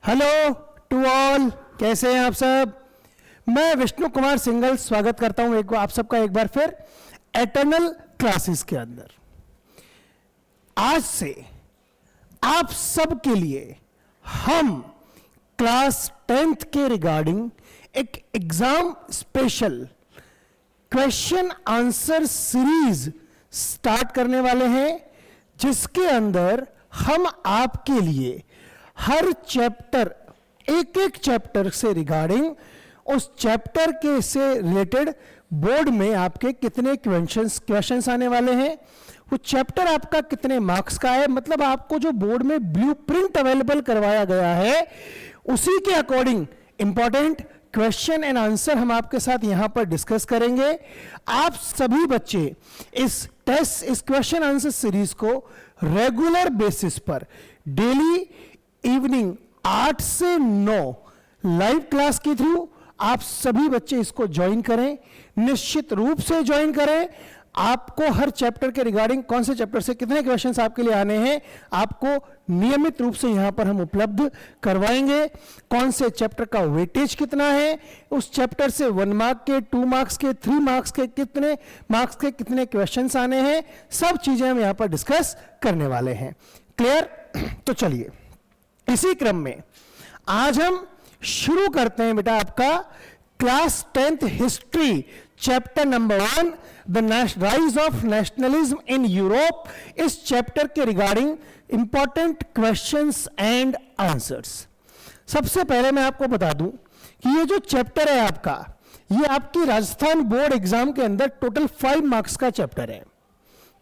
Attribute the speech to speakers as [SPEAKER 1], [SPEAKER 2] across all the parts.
[SPEAKER 1] Hello to all, कैसे हैं आप सब। मैं विष्णु कुमार सिंघल स्वागत करता हूं आप सबका एक बार फिर एटर्नल क्लासेस के अंदर। आज से आप सब के लिए हम क्लास 10th के रिगार्डिंग एक exam special question answer series start करने वाले हैं, जिसके अंदर हम आपके लिए हर चैप्टर एक चैप्टर से रिगार्डिंग उस चैप्टर के से रिलेटेड बोर्ड में आपके कितने क्वेश्चंस आने वाले हैं, वो चैप्टर आपका कितने मार्क्स का है, मतलब आपको जो बोर्ड में ब्लूप्रिंट अवेलेबल करवाया गया है उसी के according important question and answer हम आपके साथ यहां पर डिस्कस करेंगे। आप सभी बच्चे इस क्वेश्चन आंसर सीरीज को रेगुलर बेसिस पर डेली इवनिंग 8 से 9 लाइव क्लास के थ्रू आप सभी बच्चे इसको ज्वाइन करें, निश्चित रूप से ज्वाइन करें। आपको हर चैप्टर के रिगार्डिंग कौन से चैप्टर से कितने क्वेश्चंस आपके लिए आने हैं आपको नियमित रूप से यहां पर हम उपलब्ध करवाएंगे। कौन से चैप्टर का वेटेज कितना है, उस चैप्टर से 1 मार्क के, 2 मार्क्स के, 3 मार्क्स के कितने क्वेश्चंस आने हैं, सब चीजें हम यहां पर डिस्कस करने वाले हैं। क्लियर? तो चलिए इसी क्रम में आज हम शुरू करते हैं बेटा आपका class 10th history chapter number 1 the rise of nationalism in Europe. इस चैप्टर के regarding important questions and answers. सबसे पहले मैं आपको बता दूं कि ये जो चैप्टर है आपका, ये आपकी राजस्थान बोर्ड एग्जाम के अंदर टोटल 5 मार्क्स का चैप्टर है।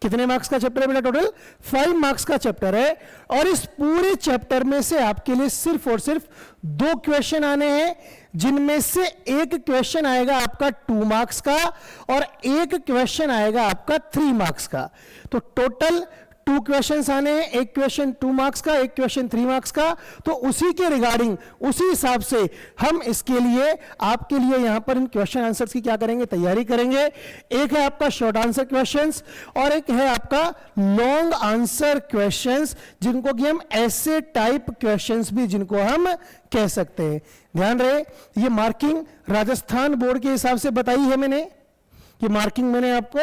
[SPEAKER 1] कितने मार्क्स का चैप्टर है बेटा? टोटल 5 मार्क्स का चैप्टर है। और इस पूरे चैप्टर में से आपके लिए सिर्फ और सिर्फ 2 क्वेश्चन आने हैं, जिनमें से एक क्वेश्चन आएगा आपका 2 मार्क्स का और एक क्वेश्चन आएगा आपका 3 मार्क्स का। तो टोटल 2 क्वेश्चंस आने हैं, एक क्वेश्चन 2 मार्क्स का, एक क्वेश्चन 3 मार्क्स का। तो उसी के रिगार्डिंग उसी हिसाब से हम इसके लिए आपके लिए यहां पर इन क्वेश्चन आंसर्स की क्या करेंगे, तैयारी करेंगे। एक है आपका शॉर्ट आंसर क्वेश्चंस और एक है आपका लॉन्ग आंसर क्वेश्चंस, जिनको कि हम ऐसे टाइप क्वेश्चंस भी जिनको हम कह सकते हैं। ध्यान रहे, ये मार्किंग राजस्थान बोर्ड के हिसाब से बताई है मैंने, कि मार्किंग मैंने आपको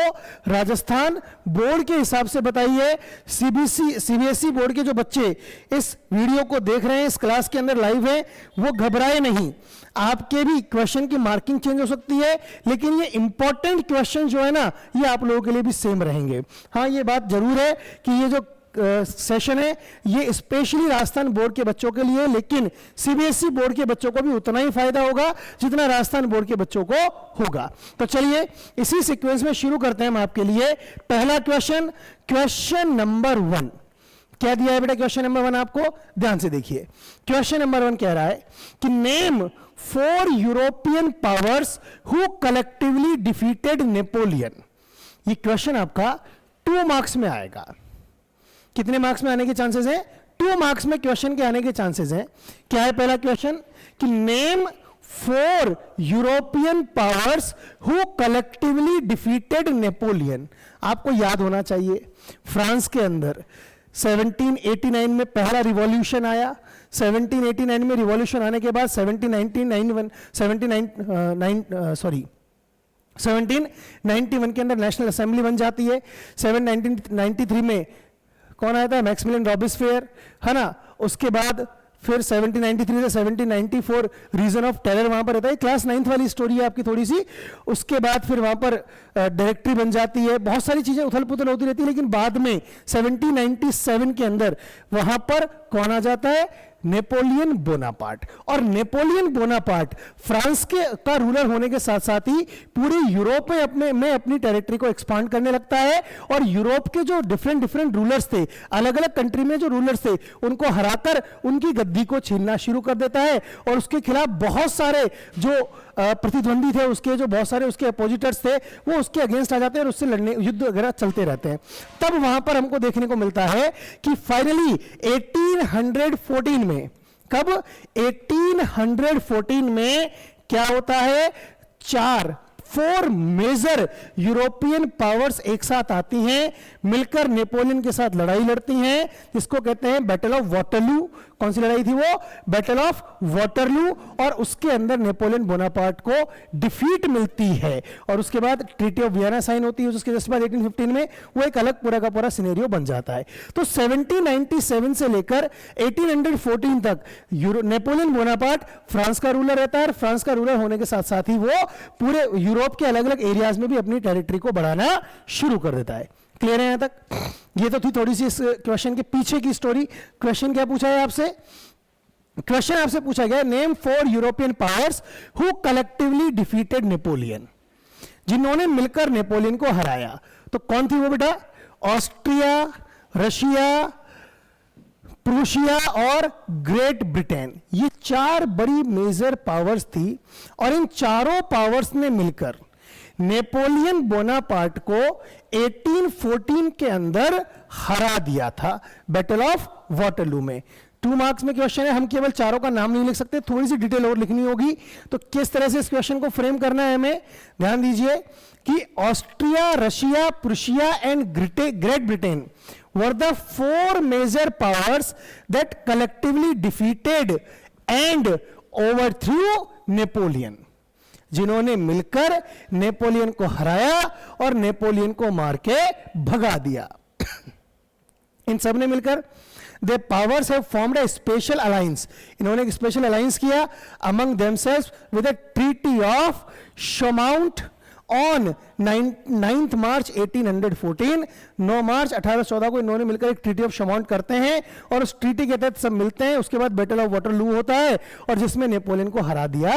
[SPEAKER 1] राजस्थान बोर्ड के हिसाब से बताई है। सीबीएसई बोर्ड के जो बच्चे इस वीडियो को देख रहे हैं, इस क्लास के अंदर लाइव हैं, वो घबराए नहीं। आपके भी क्वेश्चन की मार्किंग चेंज हो सकती है, लेकिन ये इंपॉर्टेंट क्वेश्चन जो है ना, ये आप लोगों के लिए भी सेम रहेंगे। हाँ, ये बात जरूर है कि ये जो सेशन है ये स्पेशली राजस्थान बोर्ड के बच्चों के लिए, लेकिन सीबीएसई बोर्ड के बच्चों को भी उतना ही फायदा होगा जितना राजस्थान बोर्ड के बच्चों को होगा। तो चलिए इसी सीक्वेंस में शुरू करते हैं हम आपके लिए। पहला क्वेश्चन नंबर 1 क्या दिया है बेटा? क्वेश्चन नंबर 1 आपको ध्यान से देखिए। क्वेश्चन नंबर 1 कह रहा है कि name 4 European powers who collectively defeated Napoleon. ये क्वेश्चन आपका 2 मार्क्स में आएगा। कितने मार्क्स में आने के चांसेस हैं? 2 मार्क्स में क्वेश्चन के आने के चांसेस हैं। क्या है पहला क्वेश्चन? कि name 4 European powers who collectively defeated Napoleon. आपको याद होना चाहिए फ्रांस के अंदर 1789 में पहला रिवॉल्यूशन आया। 1789 में रिवॉल्यूशन आने के बाद 1791 के अंदर नेशनल असेंबली बन जाती है। 1793 में कौन आया था? मैक्सिमिलियन रॉबिस्फेयर, है ना। उसके बाद फिर 1793 से 1794 रीजन ऑफ टेरर वहां पर रहता है। क्लास 9th वाली स्टोरी है आपकी थोड़ी सी। उसके बाद फिर वहां पर डायरेक्टरी बन जाती है, बहुत सारी चीजें उथल पुथल होती रहती है, लेकिन बाद में 1797 के अंदर वहां पर कौन आ जाता है? Napoleon Bonaparte. और नेपोलियन बोनापार्ट फ्रांस का रूलर होने के साथ साथ ही पूरे यूरोप में अपनी टेरिटरी को एक्सपांड करने लगता है। और यूरोप के जो डिफरेंट रूलर्स थे, अलग अलग कंट्री में जो रूलर्स थे, उनको हराकर उनकी गद्दी को छीनना शुरू कर देता है। और उसके खिलाफ बहुत सारे जो प्रतिद्वंदी थे, उसके जो बहुत सारे उसके अपोजिटर्स थे, वो उसके अगेंस्ट आ जाते हैं और उससे लड़ने, युद्ध वगैरह चलते रहते हैं। तब वहां पर हमको देखने को मिलता है कि फाइनली 1814 में, कब? 1814 में क्या होता है? 4 मेजर यूरोपियन पावर्स एक साथ आती हैं, मिलकर नेपोलियन के साथ लड़ाई लड़ती हैं, जिसको कहते हैं बैटल ऑफ वाटरलू। कौन सी लड़ाई थी वो? बैटल ऑफ वाटरलू, और उसके अंदर नेपोलियन बोनापार्ट को डिफीट मिलती है और उसके बाद ट्रीटी ऑफ वियना साइन होती है, उसके जस्ट बाद 1815 में वो एक अलग पूरा का पूरा सिनेरियो बन जाता है। तो 1797 से लेकर 1814 तक नेपोलियन बोनापार्ट फ्रांस का रूलर रहता है। फ्रांस का रूलर होने के साथ साथ ही वो पूरे यूरोप के अलग अलग एरियाज में भी अपनी टेरिटरी को बढ़ाना शुरू कर देता है। क्लियर है यहां तक? ये तो थी थोड़ी सी इस क्वेश्चन के पीछे की स्टोरी। क्वेश्चन क्या पूछा है आपसे? क्वेश्चन आपसे पूछा गया name 4 European powers who collectively defeated Napoleon, जिन्होंने मिलकर नेपोलियन को हराया। तो कौन थी वो बेटा? ऑस्ट्रिया, रशिया, प्रूशिया और ग्रेट ब्रिटेन। ये 4 बड़ी मेजर पावर्स थी और इन चारों पावर्स ने मिलकर नेपोलियन बोनापार्ट को 1814 के अंदर हरा दिया था बैटल ऑफ वाटरलू में। 2 मार्क्स में क्वेश्चन है, हम केवल चारों का नाम नहीं लिख सकते, थोड़ी सी डिटेल और लिखनी होगी। तो किस तरह से इस क्वेश्चन को फ्रेम करना है हमें, ध्यान दीजिए कि Austria, Russia, Prussia and great Britain were the 4 major powers that collectively defeated and overthrew Napoleon, जिन्होंने मिलकर नेपोलियन को हराया और नेपोलियन को मार के भगा दिया। इन सब ने मिलकर they powers have formed a special alliance, इन्होंने एक स्पेशल अलायंस किया among themselves with a treaty of Chaumont on 9 March 1814। 9 March 1814 को इन्होंने मिलकर एक ट्रीटी ऑफ शोमाउंट करते हैं और उस ट्रीटी के तहत सब मिलते हैं। उसके बाद बैटल ऑफ वाटरलू होता है और जिसमें नेपोलियन को हरा दिया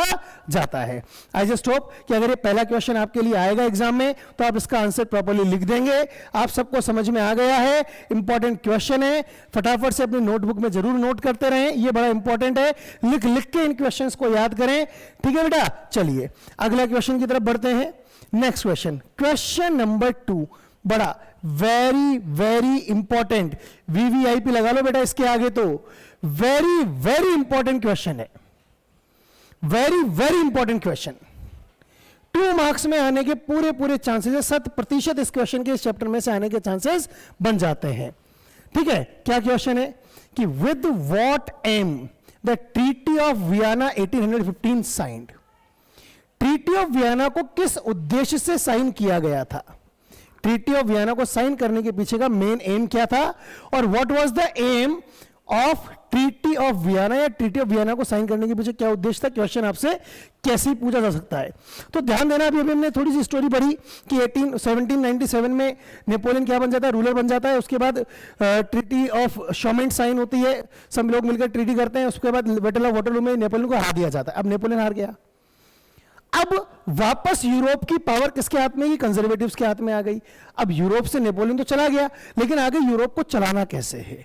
[SPEAKER 1] जाता है। आई जस्ट होप कि अगर ये पहला क्वेश्चन आपके लिए आएगा एग्जाम में तो आप इसका आंसर प्रॉपर्ली लिख देंगे। आप सबको समझ में आ गया है, इंपॉर्टेंट क्वेश्चन है, फटाफट से अपनी नोटबुक में जरूर नोट करते रहें, ये बड़ा इंपॉर्टेंट है। लिख लिख के इन क्वेश्चंस को याद करें, ठीक है बेटा? चलिए अगला क्वेश्चन की तरफ बढ़ते हैं। नेक्स्ट क्वेश्चन, क्वेश्चन नंबर 2, बड़ा वेरी वेरी इंपॉर्टेंट, वीवीआईपी लगा लो बेटा इसके आगे, तो वेरी वेरी इंपॉर्टेंट क्वेश्चन है, very very important question. 2 marks में आने के पूरे पूरे चांसेस है, 100% इस क्वेश्चन के इस चैप्टर में से आने के चांसेस बन जाते हैं। ठीक है, क्या क्वेश्चन है कि with what aim the treaty of Vienna 1815 signed, treaty of Vienna को किस उद्देश्य से साइन किया गया था? ट्रीटी ऑफ वियना को साइन करने के पीछे का मेन एम क्या था और what was the aim of treaty of Vienna, या ट्रीटी ऑफ वियना को साइन करने के पीछे क्या उद्देश्य था? क्वेश्चन आपसे कैसे पूछा जा सकता है? तो ध्यान देना, अभी हमने थोड़ी सी स्टोरी पढ़ी कि 1797 में नेपोलियन क्या बन जाता है? रूलर बन जाता है। उसके बाद ट्रीटी ऑफ शोमेंट साइन होती है, सब लोग मिलकर ट्रीटी करते हैं। उसके बाद बैटल ऑफ वाटरलू में नेपोलियन को हरा दिया जाता है। अब नेपोलियन हार गया, अब वापस यूरोप की पावर किसके हाथ में? कंजर्वेटिव्स के हाथ में आ गई। अब यूरोप से नेपोलियन तो चला गया, लेकिन आगे यूरोप को चलाना कैसे है,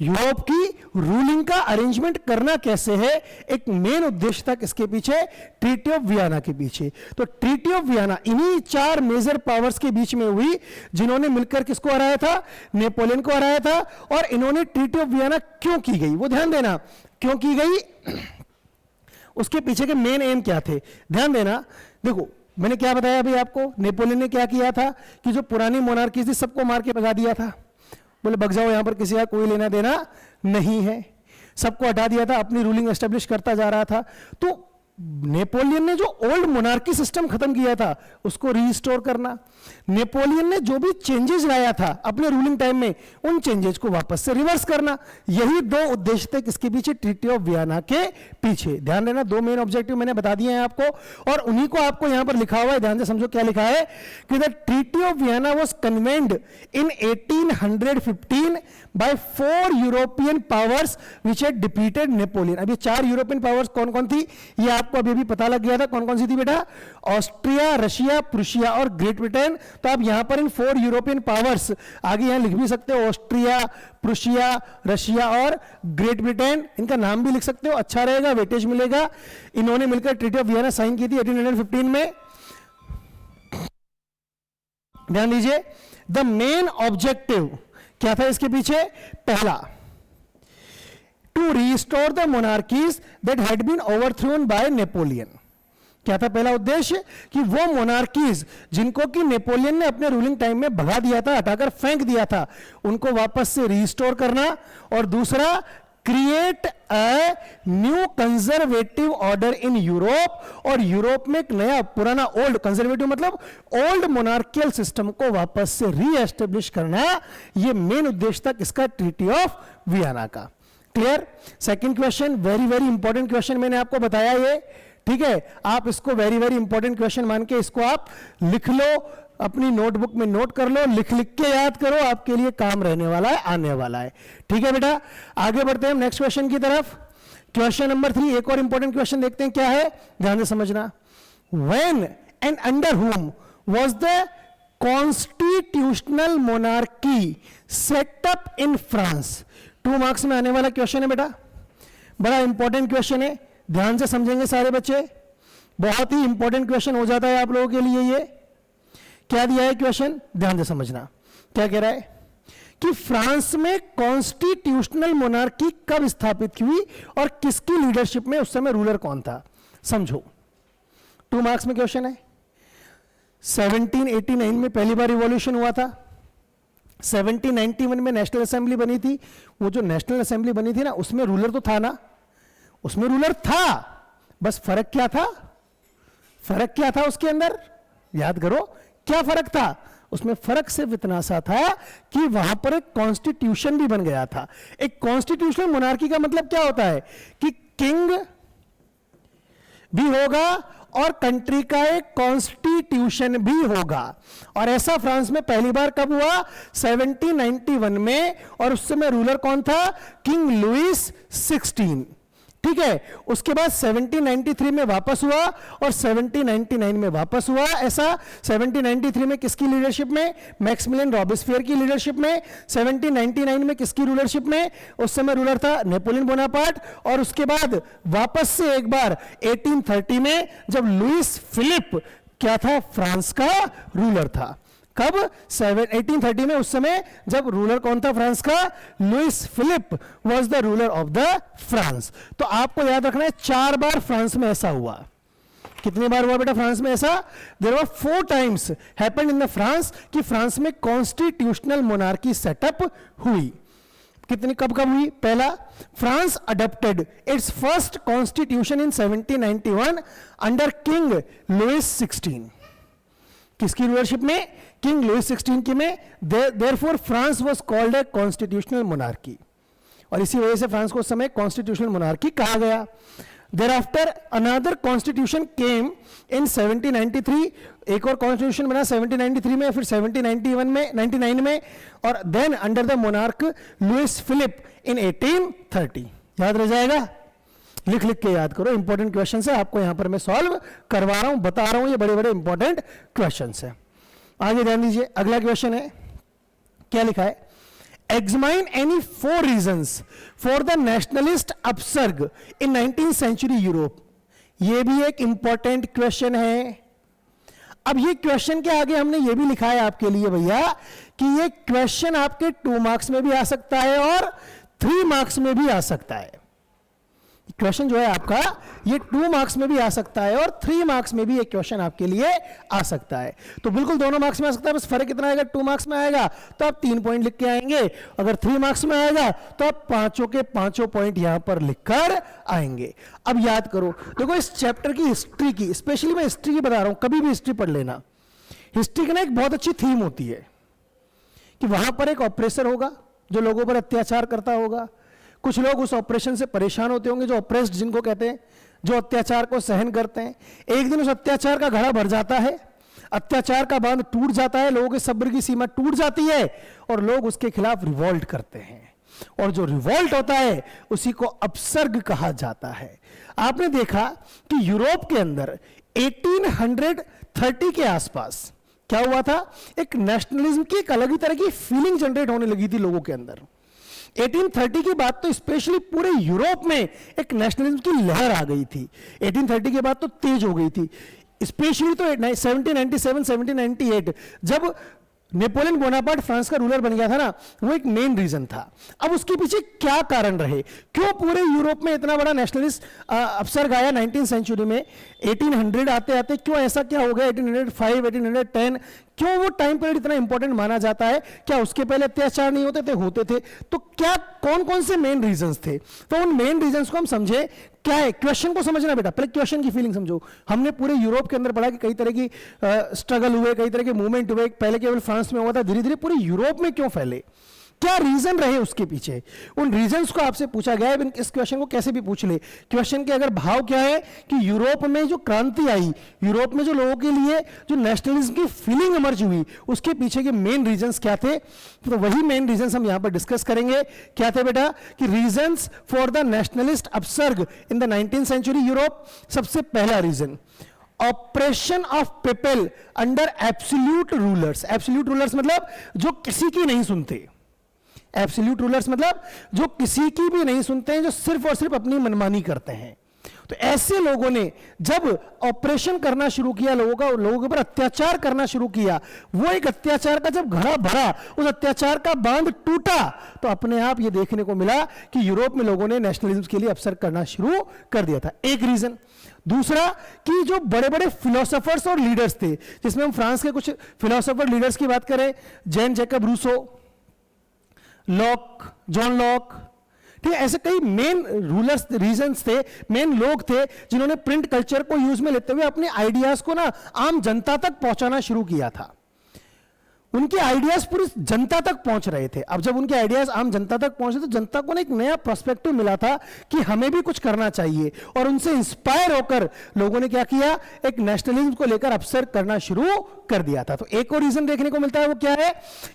[SPEAKER 1] यूरोप की रूलिंग का अरेंजमेंट करना कैसे है, एक मेन उद्देश्य था किसके पीछे? ट्रीटी ऑफ वियना के पीछे। तो ट्रीटी ऑफ वियना इन्हीं 4 मेजर पावर्स के बीच में हुई, जिन्होंने मिलकर किसको हराया था? नेपोलियन को हराया था। और इन्होंने ट्रीटी ऑफ वियना क्यों की गई, वो ध्यान देना, क्यों की गई, उसके पीछे के मेन एम क्या थे, ध्यान देना। देखो मैंने क्या बताया अभी आपको, नेपोलियन ने क्या किया था कि जो पुरानी मोनार्की थी सबको मार के भगा दिया था, बोले भग जाओ, यहां पर किसी का कोई लेना देना नहीं है, सबको हटा दिया था, अपनी रूलिंग एस्टेब्लिश करता जा रहा था। तो नेपोलियन ने जो ओल्ड मोनार्की सिस्टम खत्म किया था उसको रीस्टोर करना, नेपोलियन ने जो भी चेंजेस लाया था अपने रूलिंग टाइम में उन चेंजेस को वापस से रिवर्स करना, यही 2 उद्देश्य थे किसके पीछे? ट्रीटी ऑफ वियना के पीछे। ध्यान देना, 2 मेन ऑब्जेक्टिव मैंने बता दिए हैं आपको और उन्हीं को आपको यहां पर लिखा हुआ है, ध्यान से समझो क्या लिखा है कि the treaty of Vienna was convened in 1815 by 4 European powers which had defeated Napoleon. अब ये 4 यूरोपियन पावर्स कौन कौन थी ये आपको अभी पता लग गया था, कौन कौन सी थी बेटा? ऑस्ट्रिया, रशिया, प्रूशिया और ग्रेट ब्रिटेन। तो आप यहां पर इन 4 यूरोपियन पावर्स आगे यहां लिख भी सकते हो, ऑस्ट्रिया, प्रूशिया, रशिया और ग्रेट ब्रिटेन, इनका नाम भी लिख सकते हो, अच्छा रहेगा, वेटेज मिलेगा। इन्होंने मिलकर ट्रीटी ऑफ वियना साइन की थी 1815 में। ध्यान दीजिए, द मेन ऑब्जेक्टिव क्या था इसके पीछे? पहला, to restore the monarchies that had been overthrown by Napoleon. क्या था पहला उद्देश्य? कि वो मोनार्कीज जिनको कि नेपोलियन ने अपने रूलिंग टाइम में भगा दिया था, हटाकर फेंक दिया था, उनको वापस से रिस्टोर करना। और दूसरा, create a new conservative order in Europe, और यूरोप में एक नया पुराना ओल्ड कंजर्वेटिव मतलब ओल्ड मोनार्कियल सिस्टम को वापस से रीएस्टेब्लिश करना, यह मेन उद्देश्य था किसका, ट्रीटी ऑफ वियना का। Clear. Second question very very important question मैंने आपको बताया ये, ठीक है, आप इसको वेरी वेरी इंपॉर्टेंट क्वेश्चन मान के इसको आप लिख लो, अपनी नोटबुक में नोट कर लो, लिख लिख के याद करो, आपके लिए काम रहने वाला है, आने वाला है। ठीक है बेटा, आगे बढ़ते हैं नेक्स्ट क्वेश्चन की तरफ। क्वेश्चन नंबर 3, एक और इंपॉर्टेंट क्वेश्चन देखते हैं क्या है, ध्यान से समझना। व्हेन एंड अंडर हुम was the constitutional monarchy set up in France. 2 marks में आने वाला क्वेश्चन है बेटा, बड़ा इंपॉर्टेंट क्वेश्चन है, ध्यान से समझेंगे सारे बच्चे, बहुत ही इंपॉर्टेंट क्वेश्चन हो जाता है आप लोगों के लिए। ये क्या दिया है क्वेश्चन, ध्यान से समझना। क्या कह रहा है कि फ्रांस में कॉन्स्टिट्यूशनल मोनार्की कब स्थापित हुई और किसकी लीडरशिप में उस समय रूलर कौन था, समझो। 2 मार्क्स में क्वेश्चन है। 1789 में पहली बार रिवॉल्यूशन हुआ था, 1791 में नेशनल असेंबली बनी थी। वो जो नेशनल असेंबली बनी थी ना, उसमें रूलर तो था ना, उसमें रूलर था, बस फर्क क्या था, फर्क क्या था उसके अंदर, याद करो क्या फर्क था उसमें। फर्क सिर्फ इतना सा था कि वहां पर एक कॉन्स्टिट्यूशन भी बन गया था। एक कॉन्स्टिट्यूशनल मोनार्की का मतलब क्या होता है कि किंग भी होगा और कंट्री का एक कॉन्स्टिट्यूशन भी होगा, और ऐसा फ्रांस में पहली बार कब हुआ, 1791 में, और उस समय रूलर कौन था, किंग लुइस 16। ठीक है, उसके बाद 1793 में वापस हुआ और 1799 में वापस हुआ। ऐसा 1793 में किसकी लीडरशिप में, मैक्सिमिलियन रॉबेस्पियर की लीडरशिप में। 1799 में किसकी रूलरशिप में, उस समय रूलर था नेपोलियन बोनापार्ट। और उसके बाद वापस से एक बार 1830 में, जब लुइस फिलिप क्या था, फ्रांस का रूलर था। कब, 1830 में, उस समय जब रूलर कौन था फ्रांस का, Louis Philippe was the ruler of the France. तो आपको याद रखना है 4 बार फ्रांस में ऐसा हुआ। कितनी बार हुआ बेटा फ्रांस में ऐसा, there were 4 times happened in the France, कि फ्रांस में कॉन्स्टिट्यूशनल मोनार्की सेटअप हुई। कितनी, कब कब हुई, पहला, France adopted its first constitution in 1791 under king Louis 16। किसकी रूलरशिप में, किंग लुइस 16 की में। Therefore France was called a constitutional monarchy, और इसी वजह से फ्रांस को उस समय कॉन्स्टिट्यूशनल मोनार्की कहा गया। देयरआफ्टर अनदर कॉन्स्टिट्यूशन केम इन 1793, एक और कॉन्स्टिट्यूशन बना 1793 में, फिर 1791 में, 99 में, और then under the monarch Louis Philippe in 1830। याद रह जाएगा, लिख लिख के याद करो, इंपॉर्टेंट क्वेश्चन है, आपको यहां पर मैं सॉल्व करवा रहा हूं, बता रहा हूं, ये बड़े बड़े इंपॉर्टेंट क्वेश्चन है। आगे ध्यान दीजिए, अगला क्वेश्चन है, क्या लिखा है, examine any 4 reasons for the nationalist upsurge in 19th century Europe. ये भी एक इंपॉर्टेंट क्वेश्चन है। अब ये क्वेश्चन के आगे हमने ये भी लिखा है आपके लिए भैया कि ये क्वेश्चन आपके 2 मार्क्स में भी आ सकता है और 3 मार्क्स में भी आ सकता है। क्वेश्चन जो है आपका ये 2 मार्क्स में भी आ सकता है और 3 मार्क्स में भी एक क्वेश्चन आपके लिए आ सकता है। तो बिल्कुल दोनों मार्क्स में आ सकता है, बस फर्क कितना आएगा, 2 मार्क्स में आएगा तो आप 3 पॉइंट लिख के आएंगे, अगर 3 मार्क्स में आएगा तो आप 5 के 5 पॉइंट यहां पर लिखकर आएंगे। अब याद करो, देखो इस चैप्टर की हिस्ट्री की, स्पेशली मैं हिस्ट्री की बता रहा हूं, कभी भी हिस्ट्री पढ़ लेना। हिस्ट्री की ना एक बहुत अच्छी थीम होती है कि वहां पर एक ऑपरेसर होगा जो लोगों पर अत्याचार करता होगा, कुछ लोग उस ऑपरेशन से परेशान होते होंगे, जो ऑपरेस्ड जिनको कहते हैं, जो अत्याचार को सहन करते हैं। एक दिन उस अत्याचार का घड़ा भर जाता है, अत्याचार का बांध टूट जाता है, लोगों के सब्र की सीमा टूट जाती है और लोग उसके खिलाफ रिवॉल्ट करते हैं, और जो रिवॉल्ट होता है उसी को अपसर्ग कहा जाता है। आपने देखा कि यूरोप के अंदर 1830 के आसपास क्या हुआ था, एक नेशनलिज्म की एक अलग ही तरह की फीलिंग जनरेट होने लगी थी लोगों के अंदर। 1830 की बात तो स्पेशली पूरे यूरोप में एक नेशनलिज्म की लहर आ गई थी। 1830 के बाद तो तेज हो गई थी, स्पेशली तो 1797 1798 जब नेपोलियन बोनापार्ट फ्रांस का रूलर बन गया था ना, वो एक मेन रीजन था। अब उसके पीछे क्या कारण रहे, क्यों पूरे यूरोप में इतना बड़ा नेशनलिस्ट अपसर्ग आया 19th सेंचुरी में, 1800 आते आते क्यों ऐसा क्या हो गया, 1805 1810 क्यों वो टाइम पीरियड इतना इंपॉर्टेंट माना जाता है? क्या उसके पहले अत्याचार नहीं होते थे? होते थे। तो क्या कौन कौन से मेन रीजंस थे? तो उन मेन रीजंस को हम समझे। क्या है क्वेश्चन को समझना बेटा, पहले क्वेश्चन की फीलिंग समझो। हमने पूरे यूरोप के अंदर पढ़ा कि कई तरह की स्ट्रगल हुए, कई तरह के मूवमेंट हुए। पहले केवल फ्रांस में हुआ था, धीरे धीरे पूरे यूरोप में क्यों फैले, क्या रीजन रहे उसके पीछे, उन रीजंस को आपसे पूछा गया है। इस क्वेश्चन को कैसे भी पूछ ले, क्वेश्चन के अगर भाव क्या है कि यूरोप में जो क्रांति आई, यूरोप में जो लोगों के लिए जो नेशनलिज्म की फीलिंग इमर्ज हुई, उसके पीछे के मेन रीजंस क्या थे? तो वही मेन रीजंस हम यहां पर डिस्कस करेंगे। क्या थे बेटा? कि reasons for the nationalist upsurge in the 19th century Europe. सबसे पहला reason, oppression of people under absolute rulers. Absolute rulers मतलब जो किसी की नहीं सुनते। एब्सोल्यूट रूलर्स मतलब जो किसी की भी नहीं सुनते हैं, जो सिर्फ और सिर्फ अपनी मनमानी करते हैं। तो ऐसे लोगों ने जब ऑपरेशन करना शुरू किया, लोगों के ऊपर अत्याचार करना शुरू किया, वो एक अत्याचार का जब घड़ा भरा, उस अत्याचार का बांध टूटा, तो अपने आप ये देखने को मिला कि यूरोप में लोगों ने नेशनलिज्म के लिए अपसर्ग करना शुरू कर दिया था। एक रीजन। दूसरा कि जो बड़े बड़े फिलोसोफर्स और लीडर्स थे, जिसमें हम फ्रांस के कुछ फिलोसोफर लीडर्स की बात करें, Jean Jacques Rousseau, Locke, John Locke, ठीक है, ऐसे कई मेन रूलर्स, रीजंस थे, मेन लोग थे जिन्होंने प्रिंट कल्चर को यूज में लेते हुए अपने आइडियाज को ना आम जनता तक पहुंचाना शुरू किया था। उनके आइडियाज पूरी जनता तक पहुंच रहे थे। अब जब उनके आइडियाज आम जनता तक पहुंचे तो जनता को ना एक नया पर्सपेक्टिव मिला था कि हमें भी कुछ करना चाहिए, और उनसे इंस्पायर होकर लोगों ने क्या किया, एक नेशनलिज्म को लेकर अपसर्ग करना शुरू कर दिया था। तो एक और रीजन देखने को मिलता है, वो क्या है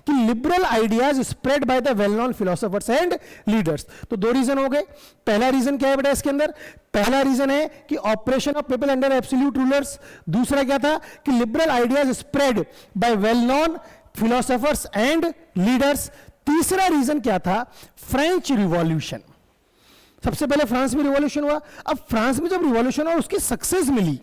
[SPEAKER 1] कि liberal ideas spread by the well known philosophers and leaders. तो दो रीजन हो गए। पहला रीजन क्या है बेटा इसके अंदर? पहला रीजन है कि operation of people under absolute rulers. दूसरा क्या था कि liberal ideas spread by well known philosophers and leaders. तीसरा रीजन क्या था? French revolution. सबसे पहले फ्रांस में रिवॉल्यूशन हुआ। अब फ्रांस में जब रिवॉल्यूशन हुआ, उसकी सक्सेस मिली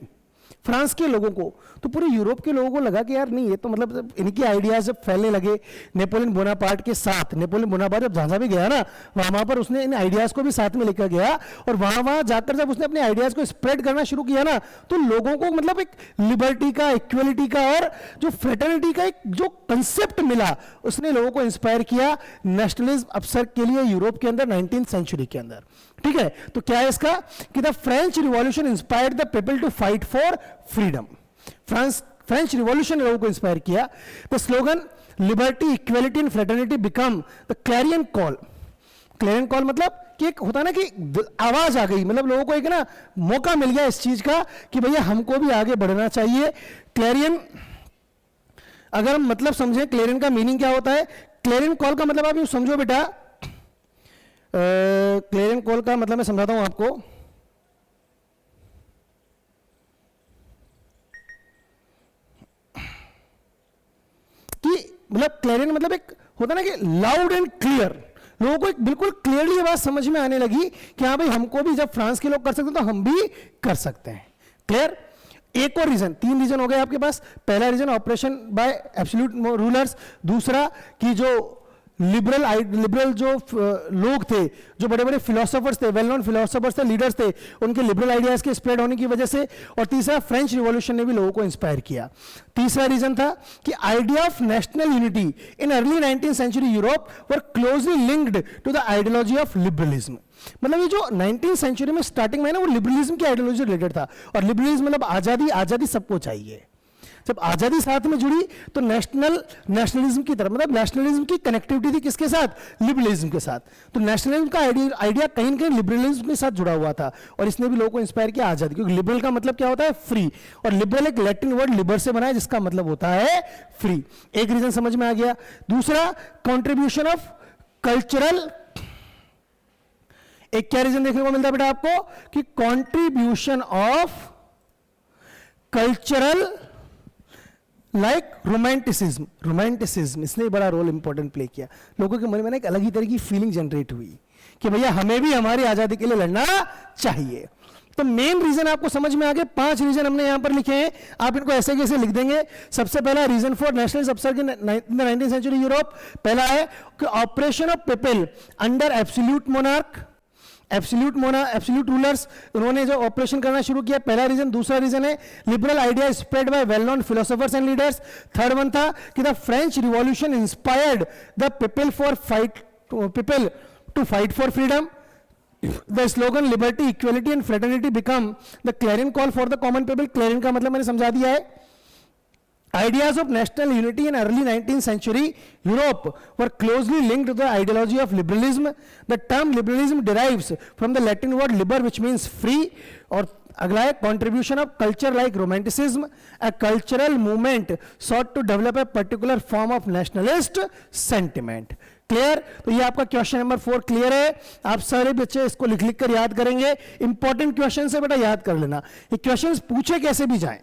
[SPEAKER 1] फ्रांस के लोगों को, तो पूरे यूरोप के लोगों को लगा कि यार नहीं, ये तो मतलब इनकी आइडियाज जब फैलने लगे, नेपोलियन बोनापार्ट के साथ, नेपोलियन बोनापार्ट जब जहां भी गया ना, वहां पर उसने इन आइडियाज को भी साथ में लेकर गया, और वहां जाकर जब उसने अपने आइडियाज को स्प्रेड करना शुरू किया ना, तो लोगों को मतलब एक लिबर्टी का, इक्वलिटी का और जो फ्रेटर्निटी का एक जो कंसेप्ट मिला, उसने लोगों को इंस्पायर किया नेशनलिज्म अपसर्ग के लिए यूरोप के अंदर 19th सेंचुरी के अंदर। ठीक है, तो क्या है इसका कि the French revolution inspired the people to fight for freedom. French revolution ने लोगों को इंस्पायर किया। The slogan liberty, equality and fraternity become the clarion call. Clarion call मतलब कि एक होता ना कि आवाज आ गई, मतलब लोगों को एक ना मौका मिल गया इस चीज का कि भैया हमको भी आगे बढ़ना चाहिए। क्लैरियन, अगर हम मतलब समझें क्लैरियन का मीनिंग क्या होता है, क्लैरियन कॉल का मतलब आप यूं समझो बेटा, क्लैरियन कॉल का मतलब मैं समझाता हूं आपको कि मतलब क्लैरियन मतलब एक होता ना कि लाउड एंड क्लियर, लोगों को एक बिल्कुल क्लियरली ये बात समझ में आने लगी कि हाँ भाई हमको भी, जब फ्रांस के लोग कर सकते हैं तो हम भी कर सकते हैं। क्लियर? एक और रीजन, तीन रीजन हो गए आपके पास। पहला reason operation by absolute rulers. दूसरा कि जो लिबरल जो लोग थे, जो बड़े बड़े फिलोसोफर्स थे, वेल नोन फिलोसोफर्स थे, लीडर्स थे, उनके लिबरल आइडियाज के स्प्रेड होने की वजह से। और तीसरा फ्रेंच रिवॉल्यूशन ने भी लोगों को इंस्पायर किया। तीसरा रीजन था कि idea of national unity in early 19th century Europe were closely linked to the ideology of liberalism. मतलब ये जो 19th सेंचुरी में स्टार्टिंग में ना, वो लिबरलिज्म की आइडियोलॉजी रिलेटेड था। और लिबरलिज्म मतलब आजादी, आजादी सबको चाहिए। जब आजादी साथ में जुड़ी तो नेशनलिज्म की तरफ, मतलब नेशनलिज्म की कनेक्टिविटी थी किसके साथ? लिबरलिज्म के साथ। तो नेशनलिज्म का आइडिया कहीं ना कहीं लिबरलिज्म के साथ जुड़ा हुआ था, और इसने भी लोगों को इंस्पायर किया आजादी। क्योंकि लिबरल का मतलब क्या होता है? फ्री। और लिबरल एक लैटिन वर्ड लिबर से बना है, जिसका मतलब होता है फ्री। एक रीजन समझ में आ गया। दूसरा, कॉन्ट्रीब्यूशन ऑफ कल्चरल। एक क्या रीजन देखने को मिलता है बेटा आपको कि contribution of cultural like romanticism. Romanticism इसने बड़ा रोल इंपॉर्टेंट प्ले किया। लोगों के मन में ना एक अलग ही तरह की फीलिंग जनरेट हुई कि भैया हमें भी हमारी आजादी के लिए लड़ना चाहिए। तो मेन रीजन आपको समझ में आ गए। 5 रीजन हमने यहां पर लिखे हैं, आप इनको ऐसे कैसे लिख देंगे। सबसे पहला reason for national upsurge in the 19th century Europe, पहला है कि operation of people under absolute monarch. Absolute rulers, उन्होंने जो ऑपरेशन करना शुरू किया, पहला रीजन। दूसरा रीजन है liberal idea spread by well known philosophers and leaders. Third one था कि the French revolution inspired the people to fight for freedom. The slogan liberty equality and fraternity become the clarion call for the common people. Clarion का मतलब मैंने समझा दिया है। Ideas of national unity in early 19th century Europe were closely linked to the ideology of liberalism. The term liberalism derives from the Latin word liber, which means free. और अगला है contribution of culture like romanticism, a cultural movement sought to develop a particular form of nationalist sentiment. Clear? तो ये आपका question number 4 clear है। आप सारे बच्चे इसको लिख लिख कर याद करेंगे। इंपॉर्टेंट क्वेश्चन है बेटा, याद कर लेना। ये क्वेश्चन पूछे कैसे भी जाएं,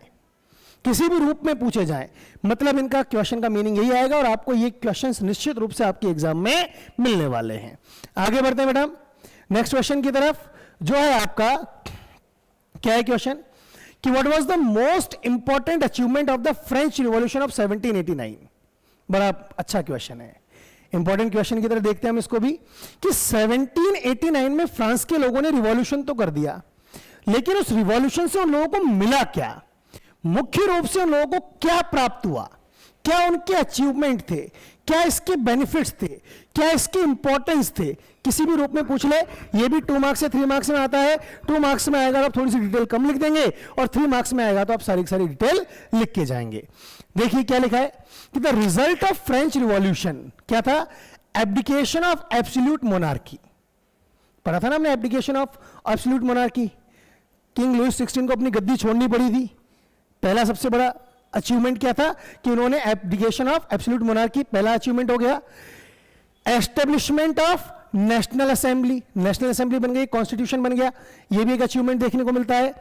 [SPEAKER 1] किसी भी रूप में पूछे जाएं, मतलब इनका क्वेश्चन का मीनिंग यही आएगा और आपको ये क्वेश्चंस निश्चित रूप से आपके एग्जाम में मिलने वाले हैं। आगे बढ़ते हैं बेटा नेक्स्ट क्वेश्चन की तरफ, जो है आपका क्या है क्वेश्चन कि what was the most important achievement of the French revolution of 1789। बड़ा अच्छा क्वेश्चन है, इंपॉर्टेंट क्वेश्चन की तरफ देखते हैं हम इसको भी कि 1789 में फ्रांस के लोगों ने रिवॉल्यूशन तो कर दिया, लेकिन उस रिवॉल्यूशन से उन लोगों को मिला क्या? मुख्य रूप से उन लोगों को क्या प्राप्त हुआ? क्या उनके अचीवमेंट थे? क्या इसके बेनिफिट्स थे? क्या इसके इंपॉर्टेंस थे? किसी भी रूप में पूछ ले, ये भी 2 मार्क्स से 3 मार्क्स में आता है। 2 मार्क्स में आएगा तो आप थोड़ी सी डिटेल कम लिख देंगे और 3 मार्क्स में आएगा तो आप सारी की सारी डिटेल लिख के जाएंगे। देखिए क्या लिखा है कि the result of French revolution क्या था? Abdication of absolute monarchy. पढ़ा था ना हमने, abdication of absolute monarchy. King Louis 16 को अपनी गद्दी छोड़नी पड़ी थी। पहला सबसे बड़ा अचीवमेंट क्या था कि उन्होंने एब्डिकेशन ऑफ एब्सोल्यूट मोनार्की, पहला अचीवमेंट हो गया। Establishment of national assembly, national assembly बन गई, कॉन्स्टिट्यूशन बन गया, ये भी एक अचीवमेंट देखने को मिलता है।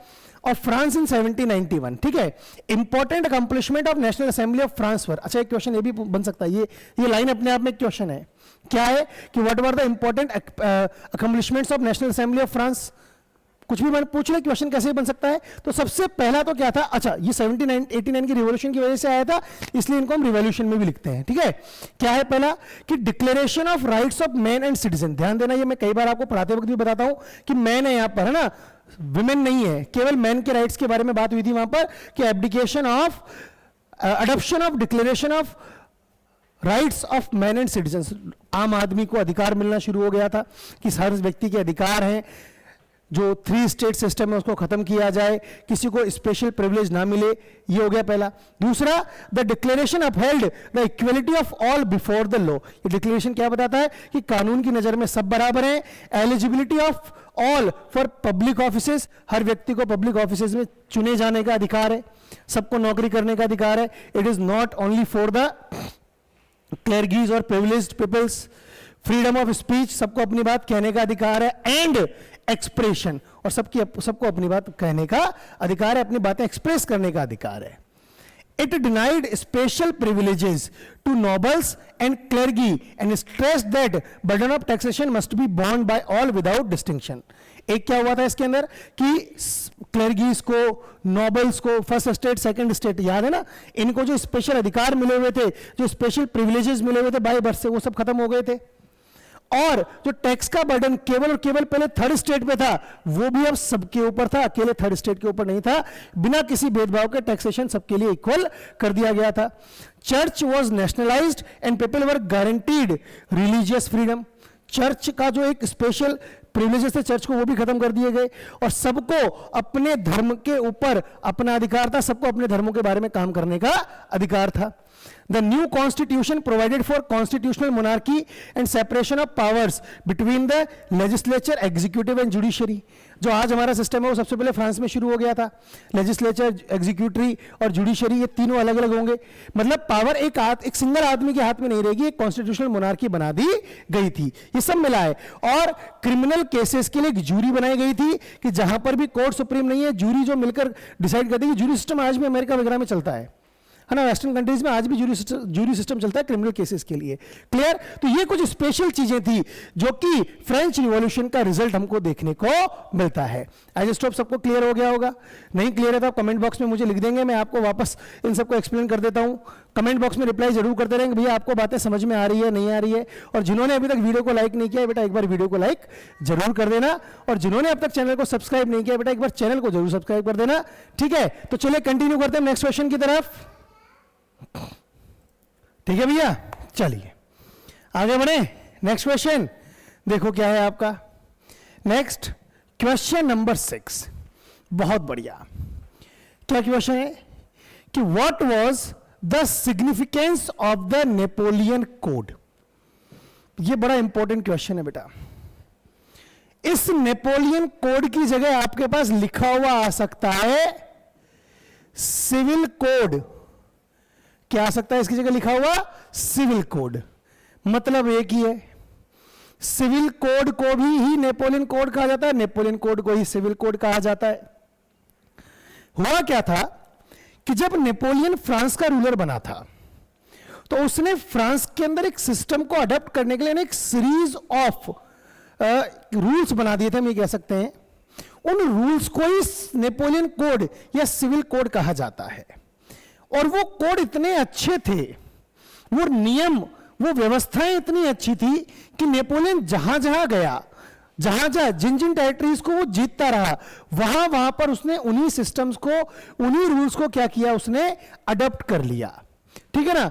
[SPEAKER 1] और फ्रांस इन 1791, ठीक है, important accomplishment of national assembly of France were. अच्छा एक क्वेश्चन ये भी बन सकता है, ये लाइन अपने आप में एक क्वेश्चन है। क्या है कि what were the important accomplishments of national assembly of France. कुछ भी पूछ ले, क्वेश्चन कैसे बन सकता है। तो सबसे पहला तो क्या था, अच्छा ये 1789 की रिवॉल्यूशन की वजह से आया था, इसलिए इनको हम रिवॉल्यूशन में भी लिखते हैं, ठीक है। क्या है पहला कि declaration of rights of man and citizen. ध्यान देना, ये मैं कई बार आपको पढ़ाते वक्त भी बताता हूं कि मैन है यहां पर, है ना, विमेन नहीं है, केवल मैन के राइट्स के बारे में बात हुई थी वहां पर कि abdication of adoption of declaration of rights of man and citizen. आम आदमी को अधिकार मिलना शुरू हो गया था कि हर व्यक्ति के अधिकार हैं, जो 3 स्टेट सिस्टम है उसको खत्म किया जाए, किसी को स्पेशल प्रिविलेज ना मिले, ये हो गया पहला। दूसरा, the declaration upheld the equality of all before the law. ये डिक्लेरेशन क्या बताता है कि कानून की नजर में सब बराबर हैं। Eligibility of all for public offices, हर व्यक्ति को पब्लिक ऑफिसेस में चुने जाने का अधिकार है, सबको नौकरी करने का अधिकार है। It is not only for the clergies और privileged peoples. Freedom of speech, सबको अपनी बात कहने का अधिकार है। एंड एक्सप्रेशन, और सबको अपनी बात कहने का अधिकार है, अपनी बातें एक्सप्रेस करने का अधिकार है। It denied special privileges to nobles and clergy and stressed that burden of taxation must be borne by all without distinction. एक क्या हुआ था इसके अंदर कि क्लर्गीज को, नोबल्स को, फर्स्ट स्टेट सेकंड स्टेट, याद है ना, इनको जो स्पेशल अधिकार मिले हुए थे, जो स्पेशल प्रिविलेजेस मिले हुए थे बाय बर्थ से, वो सब खत्म हो गए थे। और जो टैक्स का बर्डन केवल और केवल पहले 3rd स्टेट पे था, वो भी अब सबके ऊपर था, अकेले 3rd स्टेट के ऊपर नहीं था। बिना किसी भेदभाव के टैक्सेशन सबके लिए इक्वल कर दिया गया था। Church was nationalised and people were guaranteed religious freedom. Church का जो एक स्पेशल प्रिविलेजेस थे चर्च को, वो भी खत्म कर दिए गए और सबको अपने धर्म के ऊपर अपना अधिकार था, सबको अपने धर्मों के बारे में काम करने का अधिकार था। The new constitution provided for constitutional monarchy and separation of powers between the legislature, executive and judiciary। जो आज हमारा सिस्टम है वो सबसे पहले फ्रांस में शुरू हो गया था। लेजिस्लेचर, एग्जीक्यूटरी और जुडिशरी, ये तीनों अलग अलग होंगे। मतलब पावर एक सिंगल आदमी के हाथ में नहीं रहेगी, एक कॉन्स्टिट्यूशनल मोनार्की बना दी गई थी। ये सब मिला है। और क्रिमिनल केसेस के लिए एक जूरी बनाई गई थी कि जहां पर भी कोर्ट सुप्रीम नहीं है, जूरी जो मिलकर डिसाइड करती है। जूरी सिस्टम आज भी अमेरिका वगैरह में चलता है। है ना, वेस्टर्न कंट्रीज में आज भी जूरी सिस्टम चलता है क्रिमिनल केसेस के लिए। क्लियर? तो ये कुछ स्पेशल चीजें थी जो कि फ्रेंच रिवॉल्यूशन का रिजल्ट हमको देखने को मिलता है। आई स्टॉप सबको क्लियर हो गया होगा? नहीं क्लियर है तो आप कमेंट बॉक्स में मुझे लिख देंगे, मैं आपको वापस इन सबको एक्सप्लेन कर देता हूं। कमेंट बॉक्स में रिप्लाई जरूर करते रहेंगे भैया आपको बातें समझ में आ रही है नहीं आ रही है। और जिन्होंने अभी तक वीडियो को लाइक नहीं किया बेटा एक बार वीडियो को लाइक जरूर कर देना, और जिन्होंने अब तक चैनल को सब्सक्राइब नहीं किया बेटा एक बार चैनल को जरूर सब्सक्राइब कर देना। ठीक है, तो चलिए कंटिन्यू करते हैं नेक्स्ट क्वेश्चन की तरफ। ठीक है भैया, चलिए आगे बढ़े। नेक्स्ट क्वेश्चन देखो क्या है आपका। नेक्स्ट क्वेश्चन नंबर 6, बहुत बढ़िया। क्या क्वेश्चन है कि what was the significance of the Napoleon code. ये बड़ा इंपॉर्टेंट क्वेश्चन है बेटा। इस नेपोलियन कोड की जगह आपके पास लिखा हुआ आ सकता है सिविल कोड। क्या आ सकता है इसकी जगह लिखा हुआ? Civil code. मतलब एक ही है, सिविल कोड को भी ही नेपोलियन कोड कहा जाता है, नेपोलियन कोड को ही सिविल कोड कहा जाता है। हुआ क्या था कि जब नेपोलियन फ्रांस का रूलर बना था तो उसने फ्रांस के अंदर एक सिस्टम को अडॉप्ट करने के लिए एक सीरीज ऑफ रूल्स बना दिए थे, हम ये कह सकते हैं। उन रूल्स को ही नेपोलियन कोड या सिविल कोड कहा जाता है। और वो कोड इतने अच्छे थे, वो नियम, वो व्यवस्थाएं इतनी अच्छी थी कि नेपोलियन जहां जहां गया, जहां जिन जिन टेरिटरीज को वो जीतता रहा, वहां वहां पर उसने उन्हीं सिस्टम्स को, उन्हीं रूल्स को क्या किया, उसने अडॉप्ट कर लिया। ठीक है ना?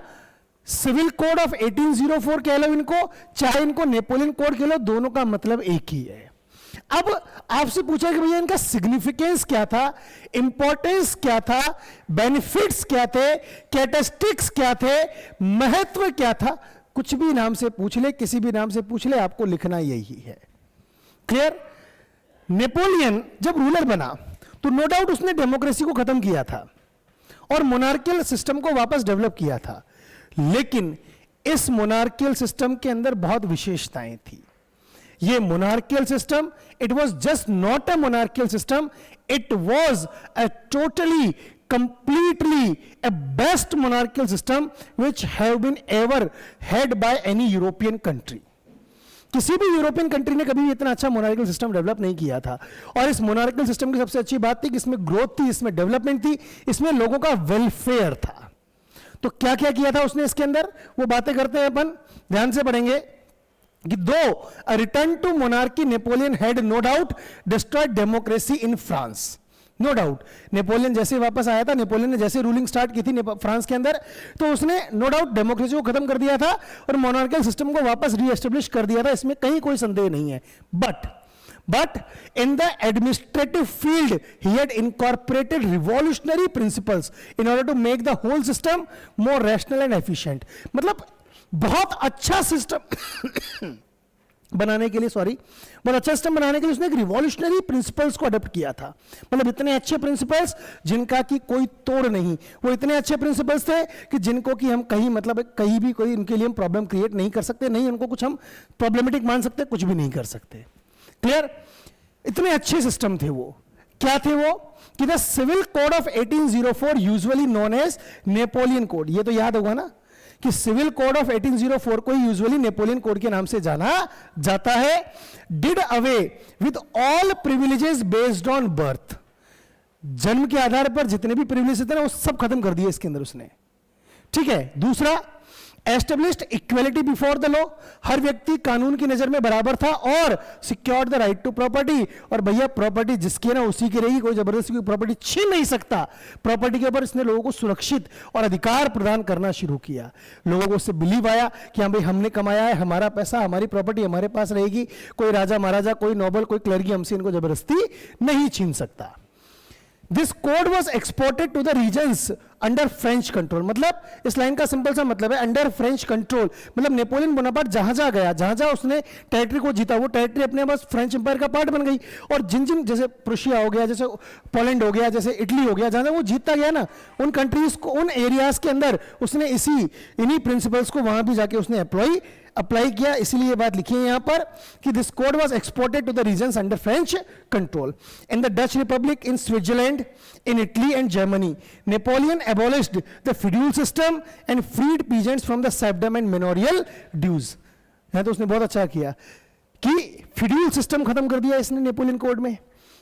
[SPEAKER 1] सिविल कोड ऑफ 1804 कह लो इनको, चाहे इनको नेपोलियन कोड कह लो, दोनों का मतलब एक ही है। अब आपसे पूछा कि भैया इनका सिग्निफिकेंस क्या था, इंपॉर्टेंस क्या था, बेनिफिट्स क्या थे, कैरेक्टरिस्टिक्स क्या थे, महत्व क्या था। कुछ भी नाम से पूछ ले, किसी भी नाम से पूछ ले, आपको लिखना यही है। क्लियर? नेपोलियन जब रूलर बना तो नो डाउट उसने डेमोक्रेसी को खत्म किया था और मोनार्कियल सिस्टम को वापस डेवलप किया था। लेकिन इस मोनार्कियल सिस्टम के अंदर बहुत विशेषताएं थी। ये monarchial system, it was just not a monarchial system, it was a totally completely a best monarchical system which have been ever had by any European country. किसी भी यूरोपियन कंट्री ने कभी इतना अच्छा मोनार्कियल सिस्टम डेवलप नहीं किया था। और इस मोनार्कियल सिस्टम की सबसे अच्छी बात थी कि इसमें ग्रोथ थी, इसमें डेवलपमेंट थी, इसमें लोगों का वेलफेयर था। तो क्या क्या किया था उसने इसके अंदर, वो बातें करते हैं अपन, ध्यान से पढ़ेंगे कि दो return to monarchy Napoleon had no doubt destroyed democracy in France. No doubt Napoleon जैसे वापस आया था, नेपोलियन ने जैसे रूलिंग स्टार्ट की थी फ्रांस के अंदर, तो उसने नो डाउट डेमोक्रेसी को खत्म कर दिया था और मोनार्कियल सिस्टम को वापस रीएस्टेब्लिश कर दिया था, इसमें कहीं कोई संदेह नहीं है। But in the administrative field he had incorporated revolutionary principles in order to make the whole system more rational and efficient। मतलब बहुत अच्छा सिस्टम बनाने के लिए, बहुत अच्छा सिस्टम बनाने के लिए उसने एक रिवॉल्यूशनरी प्रिंसिपल्स को अडॉप्ट किया था। मतलब इतने अच्छे प्रिंसिपल्स जिनका कि कोई तोड़ नहीं, वो इतने अच्छे प्रिंसिपल्स थे कि जिनको कि हम कहीं, मतलब कहीं भी कोई उनके लिए हम प्रॉब्लम क्रिएट नहीं कर सकते, नहीं उनको कुछ हम प्रॉब्लमेटिक मान सकते, कुछ भी नहीं कर सकते। क्लियर? इतने अच्छे सिस्टम थे वो। क्या थे वो? कि the civil code of 1804 usually known as Napoleon code. ये तो याद होगा ना कि सिविल कोड ऑफ 1804 को यूजुअली नेपोलियन कोड के नाम से जाना जाता है। Did away with all privileges based on birth. जन्म के आधार पर जितने भी प्रिविलेज थे ना, वो सब खत्म कर दिए इसके अंदर उसने। ठीक है? दूसरा, established equality before the law. हर व्यक्ति कानून की नजर में बराबर था और secured the right to property. और भैया प्रॉपर्टी जिसकी है ना उसी की रहेगी, कोई जबरदस्ती कोई प्रॉपर्टी छीन नहीं सकता। प्रॉपर्टी के ऊपर इसने लोगों को सुरक्षित और अधिकार प्रदान करना शुरू किया। लोगों को उससे बिलीव आया कि हाँ भाई हमने कमाया है, हमारा पैसा, हमारी प्रॉपर्टी हमारे पास रहेगी, कोई राजा महाराजा, कोई नोबल, कोई क्लर्की हमसे इनको जबरदस्ती नहीं छीन सकता। This code was exported to the regions under French control. मतलब इस लाइन का सिंपल सा मतलब है अंडर फ्रेंच कंट्रोल। मतलब नेपोलियन बोनापार्ट जहां जहां गया, जहां जहां उसने टेरिटरी को जीता, वो टेरिटरी अपने पास फ्रेंच एम्पायर का पार्ट बन गई। और जिन जिन, जैसे प्रुशिया हो गया, जैसे पोलैंड हो गया, जैसे इटली हो गया, जहां जहां वो जीतता गया ना, उन कंट्रीज को, उन एरियाज के अंदर उसने इन्हीं प्रिंसिपल्स को वहां भी जाके उसने अप्लाई किया। इसीलिए ये बात लिखी है यहां पर कि this code was exported to the regions under French control. In the Dutch republic, in Switzerland, in Italy and Germany, Napoleon abolished the feudal system and freed peasants from the serfdom and manorial dues. है तो उसने बहुत अच्छा किया कि feudal system खत्म कर दिया इसने नेपोलियन कोड में.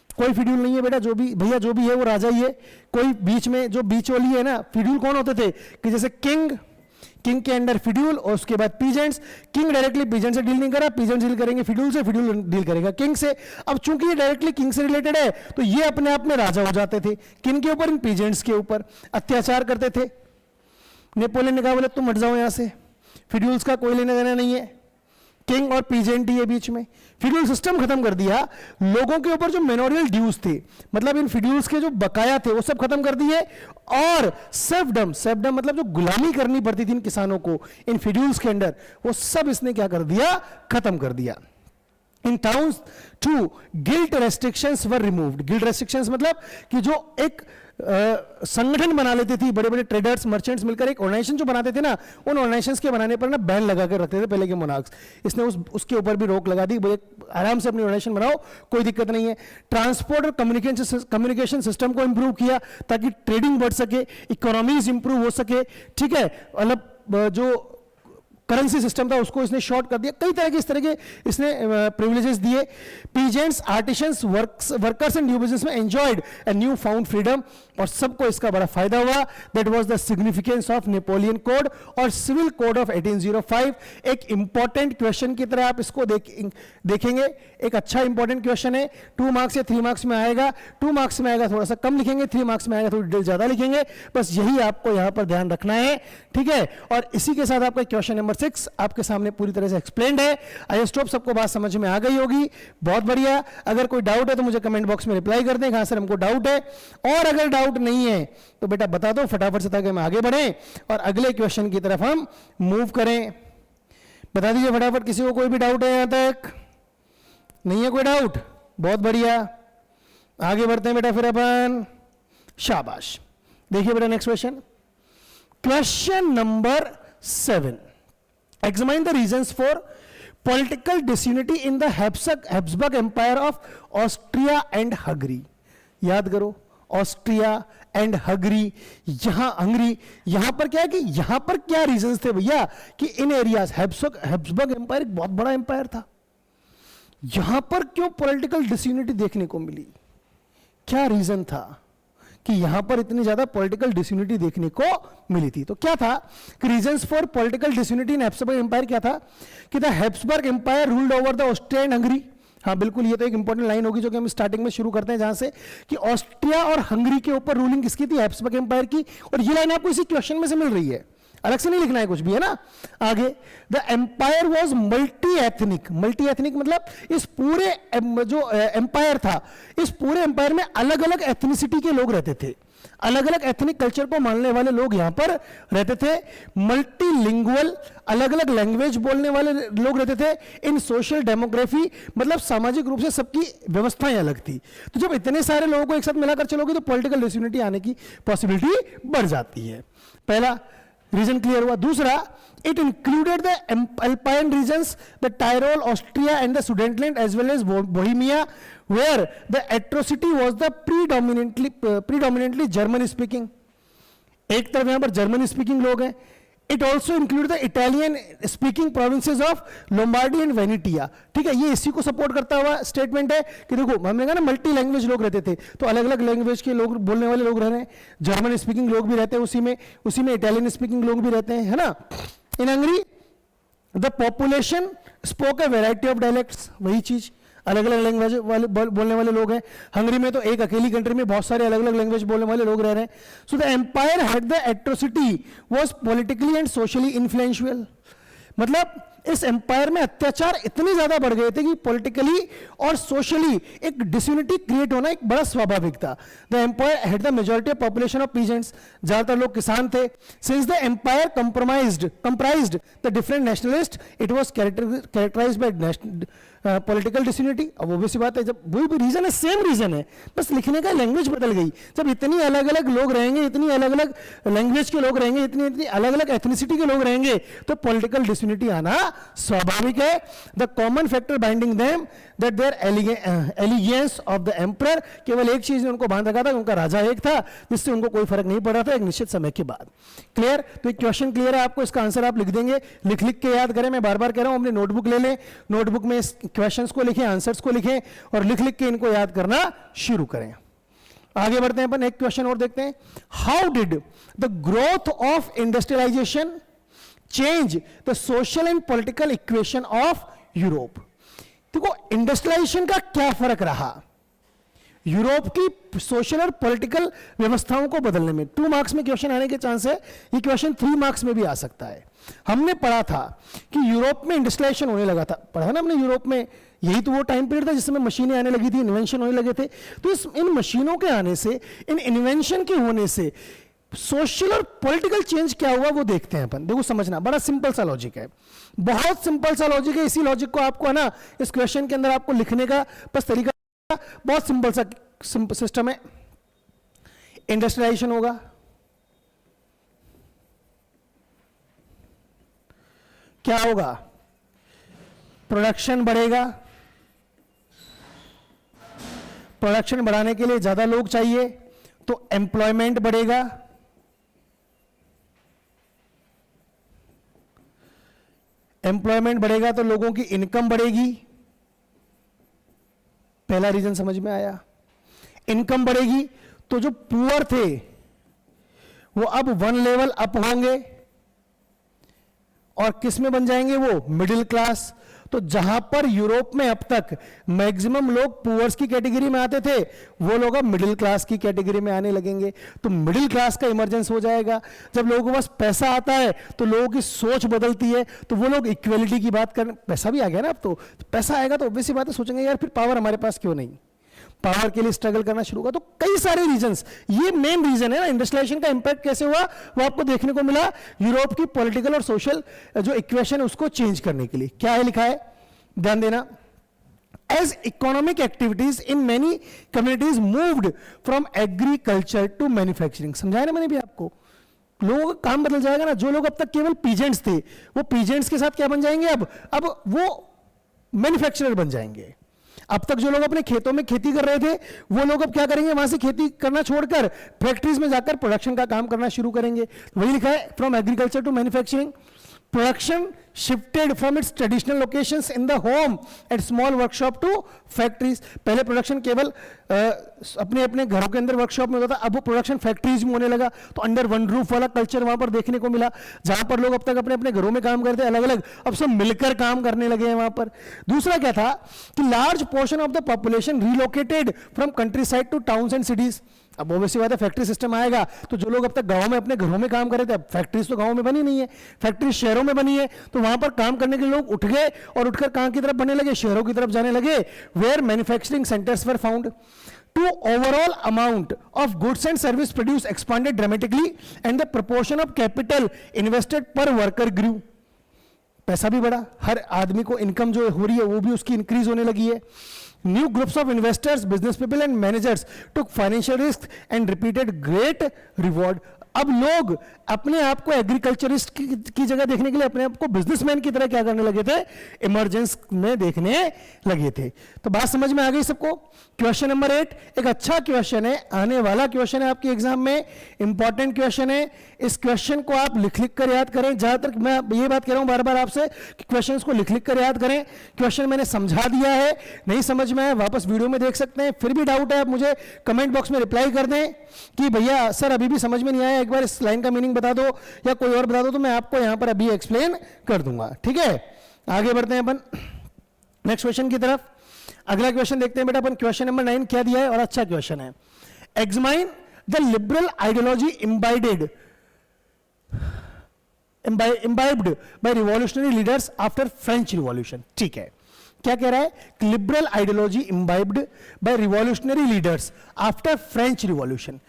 [SPEAKER 1] कोई फिड्यूल नहीं है बेटा, जो भी भैया जो भी है वो राजा ही है. कोई बीच में जो बीच वाली है ना, फिड्यूल कौन होते थे कि जैसे किंग के अंडर फिड्यूल और उसके बाद पीजेंट्स. किंग डायरेक्टली पीजेंट से डील नहीं करा, पीजेंट्स डील करेंगे फिड्यूल से, फिड्यूल डील करेगा किंग से. अब चूंकि ये डायरेक्टली किंग से रिलेटेड है तो ये अपने आप में राजा हो जाते थे. किन के ऊपर? इन पीजेंट्स के ऊपर अत्याचार करते थे. नेपोलियन ने कहा बोले तुम हट जाओ यहां से, फिड्यूल्स का कोई लेना देना नहीं है, किंग और पीजेंट ही है बीच में. फिड्यूल सिस्टम खत्म कर दिया. लोगों के ऊपर जो मेनोरियल ड्यूज थे, मतलब इन फिड्यूल्स के जो बकाया थे वो सब खत्म कर दिए. और सर्फडम मतलब जो गुलामी करनी पड़ती थी इन किसानों को इन फिड्यूल्स के अंडर, वो सब इसने क्या कर दिया? खत्म कर दिया. In towns too guild restrictions were removed. Guild restrictions मतलब कि जो एक संगठन बना लेती थी, बड़े बड़े ट्रेडर्स मर्चेंट्स मिलकर एक ऑर्गेनाइजेशन जो बनाते थे ना, उन ऑर्गेनाइजेशंस के बनाने पर ना बैन लगा कर रखते थे पहले के मोनार्क्स. इसने उसके ऊपर भी रोक लगा दी, आराम से अपनी ऑर्गेनाइजेशन बनाओ, कोई दिक्कत नहीं है. ट्रांसपोर्ट और कम्युनिकेशन सिस्टम को इंप्रूव किया ताकि ट्रेडिंग बढ़ सके, इकोनॉमीज इंप्रूव हो सके. ठीक है, मतलब जो करेंसी सिस्टम था उसको इसने शॉर्ट कर दिया. कई तरह के इस तरह के इसने प्रिविलेजेस दिए. Peasants, artisans, workers and new businessmen enjoyed a new found freedom, और सबको इसका बड़ा फायदा हुआ. That was the significance of Napoleon code और सिविल कोड ऑफ 1805. एक इंपॉर्टेंट क्वेश्चन की तरह आप इसको देखेंगे. एक अच्छा इंपॉर्टेंट क्वेश्चन है. 2 मार्क्स या 3 मार्क्स में आएगा. 2 मार्क्स में आएगा थोड़ा सा कम लिखेंगे, 3 मार्क्स में आएगा थोड़ी डिटेल ज्यादा लिखेंगे. बस यही आपको यहां पर ध्यान रखना है. ठीक है, और इसी के साथ आपका क्वेश्चन नंबर 6 आपके सामने पूरी तरह से एक्सप्लेन्ड है. आई होप सबको बात समझ में आ गई होगी. बहुत बढ़िया. अगर कोई डाउट है तो मुझे कमेंट बॉक्स में रिप्लाई कर दें, कहां सर हमको डाउट है. और अगर डाउट नहीं है तो बेटा बता दो फटाफट से, ताकि हम आगे बढ़ें और अगले क्वेश्चन की तरफ हम मूव करें. बता दीजिए फटाफट, किसी को कोई भी डाउट है? यहां तक नहीं है कोई डाउट? बहुत बढ़िया, आगे बढ़ते हैं बेटा फिर अपन. शाबाश. देखिए बेटा next question, question number 7. Examine the reasons for political disunity in the Habsburg Empire of Austria and Hungary. याद करो, ऑस्ट्रिया एंड हंगरी. यहां पर क्या है कि यहां पर क्या रीजंस थे भैया कि इन एरियाज हैब्सबर्ग एम्पायर एक बहुत बड़ा एम्पायर था. यहां पर क्यों पॉलिटिकल डिसयूनिटी देखने को मिली? क्या रीजन था कि यहां पर इतनी ज्यादा पॉलिटिकल डिसयूनिटी देखने को मिली थी? तो क्या था कि reasons for political disunity in Habsburg empire क्या था कि the Habsburg empire ruled over the Austria and Hungary. हाँ बिल्कुल, ये तो एक इंपॉर्टेंट लाइन होगी जो कि हम स्टार्टिंग में शुरू करते हैं, जहां से कि ऑस्ट्रिया और हंगरी के ऊपर रूलिंग किसकी थी? हैब्सबर्ग एम्पायर की. और ये लाइन आपको इसी क्वेश्चन में से मिल रही है, अलग से नहीं लिखना है कुछ भी, है ना. आगे, the empire was multi ethnic. Multi ethnic मतलब इस पूरे जो एम्पायर था, इस पूरे एम्पायर में अलग अलग एथनिसिटी के लोग रहते थे, अलग अलग एथनिक कल्चर को मानने वाले लोग यहां पर रहते थे. मल्टीलिंगुअल, अलग अलग लैंग्वेज बोलने वाले लोग रहते थे. इन सोशल डेमोग्राफी मतलब सामाजिक रूप से सबकी व्यवस्थाएं अलग थी. तो जब इतने सारे लोगों को एक साथ मिलाकर चलोगे तो पॉलिटिकल डिसयूनिटी आने की पॉसिबिलिटी बढ़ जाती है. पहला रीजन क्लियर हुआ. दूसरा, it included the Alpine regions, the Tyrol, Austria and the Sudetenland as well as Bohemia, where the atrocity was the predominantly German speaking. एक तरफ यहाँ पर जर्मन स्पीकिंग लोग हैं. It also include the Italian speaking provinces of Lombardy and Venetia. ठीक है, ये इसी को सपोर्ट करता हुआ स्टेटमेंट है कि देखो हमने कहा ना मल्टी लैंग्वेज लोग रहते थे, तो अलग अलग लैंग्वेज के लोग बोलने वाले लोग रह रहे हैं. जर्मन स्पीकिंग लोग भी रहते हैं उसी में इटालियन स्पीकिंग लोग भी रहते हैं, है ना. इन Hungary the population spoke a variety of dialects. वही चीज, अलग अलग लैंग्वेज वाले बोलने वाले लोग हैं. हंगरी में तो एक अकेली कंट्री में बहुत सारे अलग अलग लैंग्वेज बोलने वाले लोग रह रहे हैं. So the empire had the atrocity was politically and socially influential. मतलब इस एम्पायर में अत्याचार इतने ज्यादा बढ़ गए थे कि पॉलिटिकली और सोशली एक डिसयूनिटी क्रिएट होना एक बड़ा स्वाभाविक था. The empire had the majority of population of peasants. ज्यादातर लोग किसान थे. Since the empire comprised the different nationalist, it was characterised by political disunity. अब वो भी बात है, जब वही भी रीजन है, सेम रीजन है, बस लिखने का लैंग्वेज बदल गई। जब इतनी अलग अलग लोग रहेंगे, इतनी अलग अलग लैंग्वेज के लोग रहेंगे, इतनी इतनी अलग अलग एथनिसिटी के लोग रहेंगे, तो पॉलिटिकल डिसयूनिटी आना स्वाभाविक है। The common factor binding them that their allegiance of the emperor, केवल एक चीज ने उनको बांध रखा था, उनका राजा एक था, जिससे उनको कोई फर्क नहीं पड़ रहा था एक निश्चित समय के बाद। क्लियर? तो एक क्वेश्चन क्लियर है आपको, इसका आंसर आप लिख देंगे, लिख लिख के याद करें। मैं बार बार कह रहा हूं, अपनी नोटबुक ले लें, नोटबुक में क्वेश्चंस को लिखें, आंसर्स को लिखें और लिख लिख के इनको याद करना शुरू करें। आगे बढ़ते हैं अपन, एक क्वेश्चन और देखते हैं। How did the growth of industrialisation change the social and political equation of Europe? देखो, इंडस्ट्रियलाइजेशन का क्या फर्क रहा यूरोप की सोशल और पॉलिटिकल व्यवस्थाओं को बदलने में। 2 मार्क्स में क्वेश्चन आने के चांस है, ये क्वेश्चन 3 मार्क्स में भी आ सकता है। हमने पढ़ा था कि यूरोप में इंडस्ट्रियलाइजेशन होने लगा था, पढ़ा ना हमने, यूरोप में यही तो वो टाइम पीरियड था जिसमें मशीनें आने लगी थी, इन्वेंशन होने लगे थे। तो इन मशीनों के आने से, इन इन्वेंशन के होने से सोशल और पॉलिटिकल चेंज क्या हुआ वो देखते हैं अपन। देखो समझना, बड़ा सिंपल सा लॉजिक है, बहुत सिंपल सा लॉजिक है। इसी लॉजिक को आपको है ना इस क्वेश्चन के अंदर आपको लिखने का बस तरीका, बहुत सिंपल सा सिस्टम है। इंडस्ट्रियलाइजेशन होगा, क्या होगा? प्रोडक्शन बढ़ेगा, प्रोडक्शन बढ़ाने के लिए ज्यादा लोग चाहिए तो एम्प्लॉयमेंट बढ़ेगा, एम्प्लॉयमेंट बढ़ेगा तो लोगों की इनकम बढ़ेगी। पहला रीजन समझ में आया। इनकम बढ़ेगी तो जो पुअर थे वो अब 1 लेवल अप होंगे और किस में बन जाएंगे? वो मिडिल क्लास। तो जहां पर यूरोप में अब तक मैक्सिमम लोग पुअर्स की कैटेगरी में आते थे, वो लोग अब मिडिल क्लास की कैटेगरी में आने लगेंगे। तो मिडिल क्लास का इमरजेंस हो जाएगा। जब लोगों के पास पैसा आता है तो लोगों की सोच बदलती है, तो वो लोग इक्वेलिटी की बात करने, पैसा भी आ गया ना अब, तो पैसा आएगा तो ऑब्वियसली बात है, सोचेंगे यार फिर पावर हमारे पास क्यों नहीं, पावर के लिए स्ट्रगल करना शुरू होगा। तो कई सारे रीजंस, ये मेन रीजन है ना इंडस्ट्रियलाइजेशन का इंपैक्ट कैसे हुआ वो आपको देखने को मिला यूरोप की पॉलिटिकल और सोशल जो इक्वेशन है उसको चेंज करने के लिए। क्या है लिखा है, ध्यान देना। As economic activities in many communities moved from agriculture to manufacturing. समझाया ना मैंने भी आपको, लोगों का काम बदल जाएगा ना। जो लोग अब तक केवल पीजेंट्स थे, वो पीजेंट्स के साथ क्या बन जाएंगे? अब वो मैन्युफैक्चरर बन जाएंगे। अब तक जो लोग अपने खेतों में खेती कर रहे थे, वो लोग अब क्या करेंगे? वहां से खेती करना छोड़कर फैक्ट्रीज में जाकर प्रोडक्शन का काम करना शुरू करेंगे। वही लिखा है, from agriculture to manufacturing. Production shifted from its traditional locations in the home and small workshop to factories. पहले प्रोडक्शन केवल अपने अपने घरों के अंदर वर्कशॉप में होता था, अब वो प्रोडक्शन फैक्ट्रीज में होने लगा। तो अंडर वन रूफ वाला कल्चर वहां पर देखने को मिला, जहां पर लोग अब तक अपने अपने घरों में काम करते अलग अलग, अब सब मिलकर काम करने लगे हैं वहां पर। दूसरा क्या था कि large portion of the population relocated from country side two towns and cities. अब ओवैसी बात है, फैक्ट्री सिस्टम आएगा तो जो लोग अब तक गांव में अपने घरों में काम कर रहे थे, अब फैक्ट्रीज तो गांव में बनी नहीं है, फैक्ट्री शहरों में बनी है, तो वहां पर काम करने के लोग उठ गए और उठकर कहां की तरफ बढ़ने लगे? शहरों की तरफ जाने लगे। Where manufacturing centres were found to overall amount of goods and service produce expanded dramatically and the proportion of capital invested per worker grew. पैसा भी बढ़ा, हर आदमी को इनकम जो हो रही है वो भी उसकी इंक्रीज होने लगी है। New groups of investors, business people and managers took financial risks and repeated great reward. अब लोग अपने आप को एग्रीकल्चरिस्ट की जगह देखने के लिए अपने आप को बिजनेसमैन की तरह क्या करने लगे थे? इमरजेंस में देखने लगे थे। तो बात समझ में आ गई सबको? क्वेश्चन नंबर 8 एक अच्छा क्वेश्चन है, आने वाला क्वेश्चन है आपके एग्जाम में, इंपॉर्टेंट क्वेश्चन है। इस क्वेश्चन को आप लिख लिख कर याद करें। ज्यादातर मैं ये बात कह रहा हूं बार बार आपसे कि क्वेश्चन को लिख लिख कर याद करें। क्वेश्चन मैंने समझा दिया है, नहीं समझ में आया वापस वीडियो में देख सकते हैं। फिर भी डाउट है आप मुझे कमेंट बॉक्स में रिप्लाई कर दें कि भैया सर अभी भी समझ में नहीं आया, एक बार इस लाइन का मीनिंग बता दो या कोई और बता दो, तो मैं आपको यहां पर अभी एक्सप्लेन कर दूंगा। ठीक है, आगे बढ़ते हैं अपन नेक्स्ट क्वेश्चन की तरफ। अगला क्वेश्चन देखते हैं बेटा अपन। क्वेश्चन नंबर 9 क्या दिया है और अच्छा क्वेश्चन है। Examine the liberal ideology imbibed by revolutionary leaders after French Revolution। ठीक है, क्या कह रहा है? Liberal ideology imbibed by revolutionary leaders after French revolution.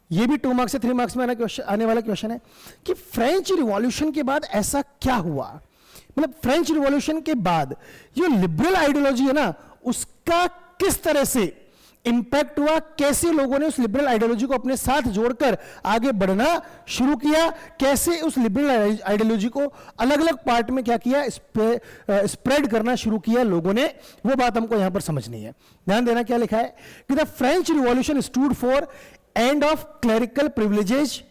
[SPEAKER 1] ये भी 2 मार्क्स से 3 मार्क्स में आने वाला क्वेश्चन है कि फ्रेंच रिवॉल्यूशन के बाद ऐसा क्या हुआ? मतलब फ्रेंच रिवॉल्यूशन के बाद जो लिबरल आइडियोलॉजी है ना, उसका किस तरह से इंपैक्ट हुआ, कैसे लोगों ने उस लिबरल आइडियोलॉजी को अपने साथ जोड़कर आगे बढ़ना शुरू किया, कैसे उस लिबरल आइडियोलॉजी को अलग अलग पार्ट में क्या किया, स्प्रेड करना शुरू किया लोगों ने, वो बात हमको यहां पर समझनी है। ध्यान देना क्या लिखा है कि the French revolution stood for end of clerical privileges.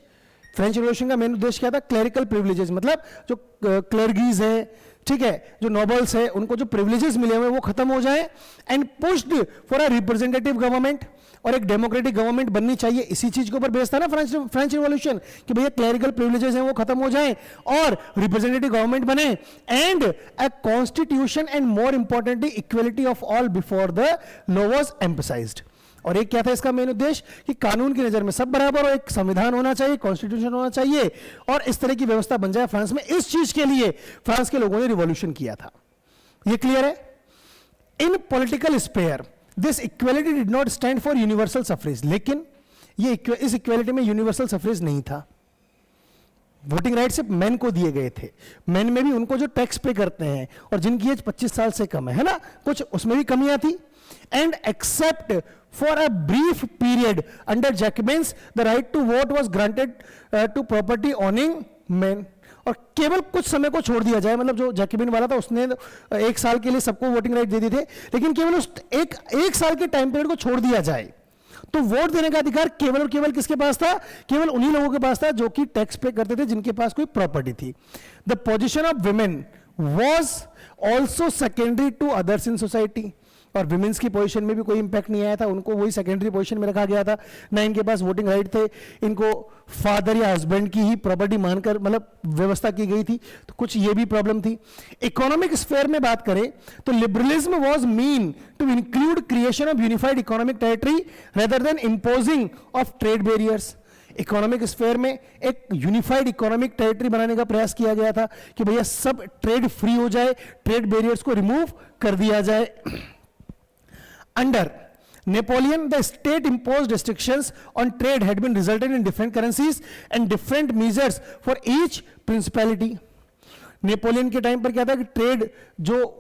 [SPEAKER 1] French revolution का मेन उद्देश्य क्या था? क्लरिकल प्रिविलेजेस, मतलब जो क्लर्गीज है, ठीक है, जो नोबल्स है, उनको जो प्रिविलेजेस मिले हुए वो खत्म हो जाए, and pushed for a representative government, और एक डेमोक्रेटिक गवर्नमेंट बननी चाहिए। इसी चीज के ऊपर बेस्ड था ना फ्रेंच रिवॉल्यूशन, कि भैया क्लरिकल प्रिविलेजेस हैं वो खत्म हो जाएं और रिप्रेजेंटेटिव गवर्नमेंट बने, and a constitution, and more importantly equality of all before the law was emphasised. और एक क्या था इसका मेन उद्देश्य कि कानून की नजर में सब बराबर हो, एक संविधान होना चाहिए, कॉन्स्टिट्यूशन होना चाहिए, और इस तरह की व्यवस्था बन जाए फ्रांस में। इस चीज के लिए फ्रांस के लोगों ने रिवॉल्यूशन किया था। ये क्लियर है? इन political sphere this equality did not stand for universal suffrage, लेकिन ये इस इक्वलिटी में यूनिवर्सल सफरेज नहीं था। वोटिंग राइट सिर्फ मैन को दिए गए थे। मैन में भी उनको जो टैक्स पे करते हैं और जिनकी एज 25 साल से कम है ना, कुछ उसमें भी कमियां थी। And except for a brief period under Jacobins the right to vote was granted to property owning man. और केवल कुछ समय को छोड़ दिया जाए, मतलब जो जैकबिन वाला था उसने 1 साल के लिए सबको वोटिंग राइट दे दिए थे, लेकिन केवल उस एक साल के टाइम पीरियड को छोड़ दिया जाए तो वोट देने का अधिकार केवल और केवल किसके पास था? केवल उन्हीं लोगों के पास था जो कि टैक्स पे करते थे, जिनके पास कोई प्रॉपर्टी थी। The position of women was also secondary to others in society, और विमेन्स की पोजीशन में भी कोई इंपैक्ट नहीं आया था, उनको वही सेकेंडरी पोजीशन में रखा गया था। ना इनके पास वोटिंग राइट थे, इनको फादर या हस्बैंड की ही प्रॉपर्टी मानकर मतलब व्यवस्था की गई थी, तो कुछ ये भी प्रॉब्लम थी। इकोनॉमिक स्फीयर में बात करें तो liberalism was mean to include creation of unified economic territory rather than imposing of trade barriers. Economic sphere में एक यूनिफाइड इकोनॉमिक टेरिटरी बनाने का प्रयास किया गया था कि भैया सब ट्रेड फ्री हो जाए, ट्रेड बैरियर्स को रिमूव कर दिया जाए। Under Napoleon, the state-imposed restrictions on trade had been resulted in different currencies and different measures for each principality. Napoleon के टाइम पर क्या था कि ट्रेड जो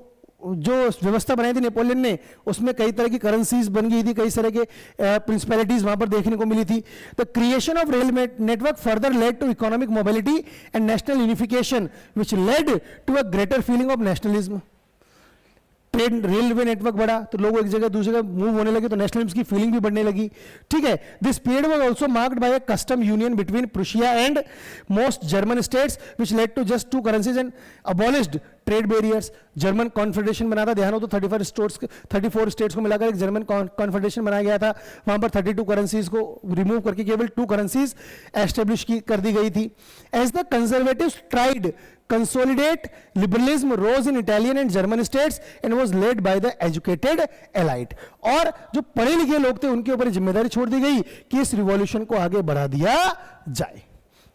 [SPEAKER 1] व्यवस्था बनाई थी नेपोलियन ने, उसमें कई तरह की करेंसीज बन गई थी, कई तरह के प्रिंसिपैलिटीज वहां पर देखने को मिली थी। The creation of rail network further led to economic mobility and national unification which led to a greater feeling of nationalism. Train railway network बढ़ा तो लोग एक जगह दूसरी जगह मूव होने लगे, तो नेशनलिज्म की फीलिंग भी बढ़ने लगी। ठीक है, this period was also marked by a custom union between Prussia and most German states which led to just 2 currencies and abolished trade barriers. German confederation बना था, ध्यान हो तो 34 स्टेट्स को मिलाकर एक जर्मन कॉन्फेडरेशन बनाया गया था। वहां पर 32 करेंसीज को रिमूव करके केवल 2 करेंसीज एस्टेब्लिश कर दी गई थी। As the conservatives tried consolidate, liberalism rose in Italian and German states and was led by the educated elite। और जो पढ़े लिखे लोग थे उनके ऊपर जिम्मेदारी छोड़ दी गई कि इस रिवॉल्यूशन को आगे बढ़ा दिया जाए।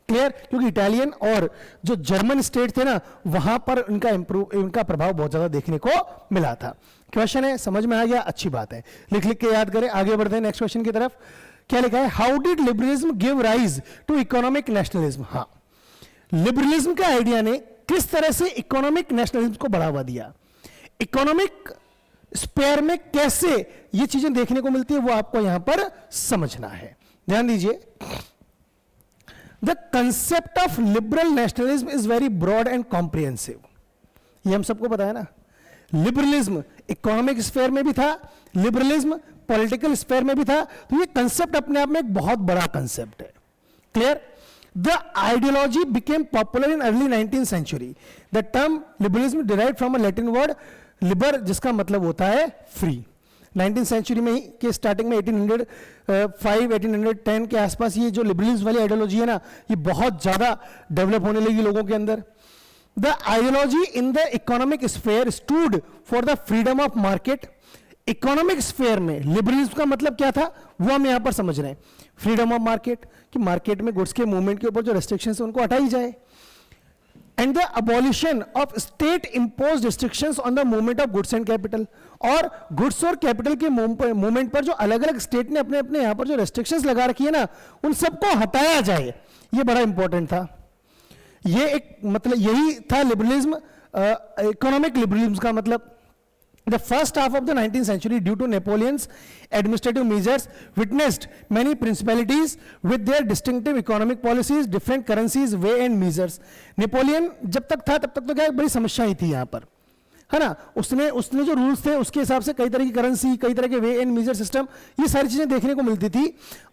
[SPEAKER 1] क्लियर? क्योंकि इटालियन और जो जर्मन स्टेट थे ना, वहां पर इनका प्रभाव बहुत ज्यादा देखने को मिला था। क्वेश्चन है, समझ में आ गया? अच्छी बात है, लिख लिख के याद करें। आगे बढ़ते हैं नेक्स्ट क्वेश्चन की तरफ। क्या लिखा है? How did liberalism give rise to economic nationalism. हाँ, लिबरलिज्म के आइडिया ने किस तरह से इकोनॉमिक नेशनलिज्म को बढ़ावा दिया, इकोनॉमिक स्फीयर में कैसे ये चीजें देखने को मिलती है, वो आपको यहां पर समझना है। ध्यान दीजिए, the concept of liberal nationalism is very broad and comprehensive. ये हम सबको पता है ना। लिबरलिज्म इकोनॉमिक स्फीयर में भी था, लिबरलिज्म पॉलिटिकल स्फीयर में भी था, तो ये कंसेप्ट अपने आप में एक बहुत बड़ा कंसेप्ट है। Clear? The ideology became popular in early 19th century. The term liberalism derived from a Latin word liber, जिसका मतलब होता है free। 19th century में ही के स्टार्टिंग में 1805-1810 के आसपास ये जो लिबरलिज्म वाली आइडियोलॉजी है ना, ये बहुत ज्यादा डेवलप होने लगी लोगों के अंदर। The ideology in the economic sphere stood for the freedom of market। Economic sphere में लिबरलिज्म का मतलब क्या था, वो हम यहां पर समझ रहे हैं। फ्रीडम ऑफ मार्केट, कि मार्केट में गुड्स के मूवमेंट के ऊपर जो रेस्ट्रिक्शंस है उनको हटाई जाए। And the abolition of state imposed restrictions on the movement of goods and capital. और गुड्स और कैपिटल के मूवमेंट पर जो अलग अलग स्टेट ने अपने अपने यहां पर जो रेस्ट्रिक्शंस लगा रखी है ना, उन सबको हटाया जाए। ये बड़ा इंपॉर्टेंट था। ये एक मतलब यही था लिबरलिज्म इकोनॉमिक लिबरलिज्म का मतलब the first half of the 19th century, due to Napoleon's administrative measures, witnessed many principalities with their distinctive economic policies, different currencies, way and measures. Napoleon जब तक था तब तक तो क्या बड़ी समस्या ही थी यहाँ पर, है ना. उसने जो रूल्स थे उसके हिसाब से कई तरह की करेंसी, कई तरह के वे एंड मेजर सिस्टम, ये सारी चीजें देखने को मिलती थी.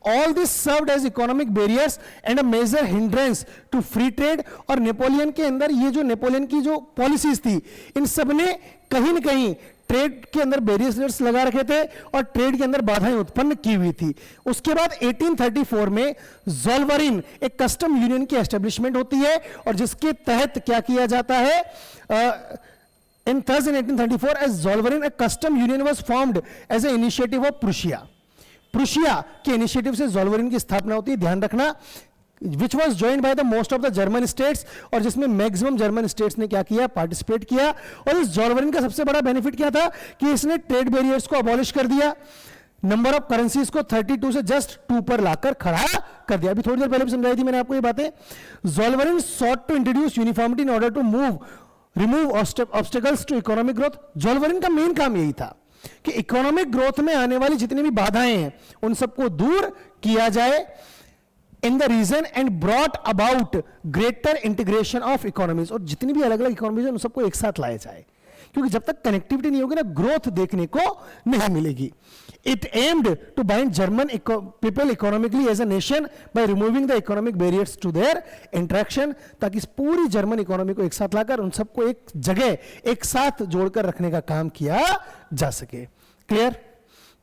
[SPEAKER 1] All this served as economic barriers and a major hindrance to free trade. और नेपोलियन के अंदर ये जो नेपोलियन की जो पॉलिसीज थी, इन सब ने कहीं ना कहीं ट्रेड के अंदर बैरियर्स लगा रखे थे और ट्रेड के अंदर बाधाएं उत्पन्न की हुई थी. उसके बाद 1834 में ज़ोल्वरिन एक कस्टम यूनियन की एस्टेब्लिशमेंट होती है और जिसके तहत क्या किया जाता है, in 1834 as Zollverein, a custom union was formed as an initiative of Prussia. Prussia के इनिशिएटिव से ज़ोल्वरिन की स्थापना होती है, ध्यान रखना, which was joined by the most of the German states, और जिसमें मैक्सिमम जर्मन स्टेट्स ने क्या किया, पार्टिसिपेट किया. और इस ज़ोल्वरिन का सबसे बड़ा बेनिफिट क्या था कि इसने ट्रेड बैरियर्स को अबॉलिश कर दिया, नंबर ऑफ करेंसीज को 32 से जस्ट 2 पर लाकर खड़ा कर दिया. अभी थोड़ी देर पहले भी समझाई थी मैंने आपको ये बातें. Zollverein sought to introduce uniformity in order to remove obstacles to economic growth. Zollverein का मेन काम यही था कि इकोनॉमिक ग्रोथ में आने वाली जितनी भी बाधाएं हैं उन सबको दूर किया जाए in the region and brought about greater integration of economies. और जितनी भी अलग अलग इकोनॉमीज हैं उन सबको एक साथ लाया जाए, क्योंकि जब तक कनेक्टिविटी नहीं होगी ना, ग्रोथ देखने को नहीं मिलेगी. It aimed to bind German people economically as a nation by removing the economic barriers to their interaction, ताकि इस पूरी जर्मन इकोनॉमी को एक साथ लाकर उन सबको एक जगह एक साथ जोड़कर रखने का काम किया जा सके. क्लियर?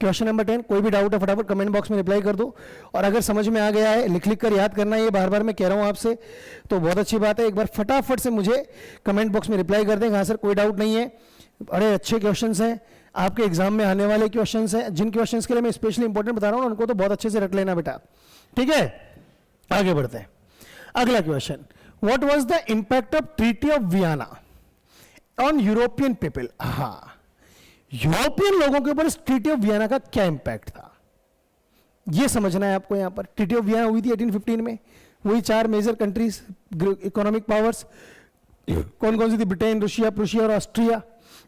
[SPEAKER 1] Question number 10. कोई भी डाउट है फटाफट कमेंट बॉक्स में रिप्लाई कर दो, और अगर समझ में आ गया है लिख कर याद करना, ये बार बार मैं कह रहा हूं आपसे, तो बहुत अच्छी बात है. एक बार फटाफट से मुझे कमेंट बॉक्स में रिप्लाई कर दें, हाँ सर कोई डाउट नहीं है. बड़े अच्छे क्वेश्चंस हैं, आपके एग्जाम में आने वाले क्वेश्चंस हैं. जिन क्वेश्चंस के लिए मैं स्पेशली इंपॉर्टेंट बता रहा हूं उनको तो बहुत अच्छे से रख लेना बेटा, ठीक है. आगे बढ़ते हैं. अगला question, what was the impact of treaty of Vienna on European people. हाँ, यूरोपियन लोगों के ऊपर इस ट्रीटी ऑफ वियना का क्या इंपैक्ट था, यह समझना है आपको. यहां पर ट्रीटी ऑफ वियना हुई थी 1815 में. वही 4 मेजर कंट्रीज, इकोनॉमिक पावर्स कौन कौन सी थी, ब्रिटेन, रशिया, प्रूशिया और ऑस्ट्रिया,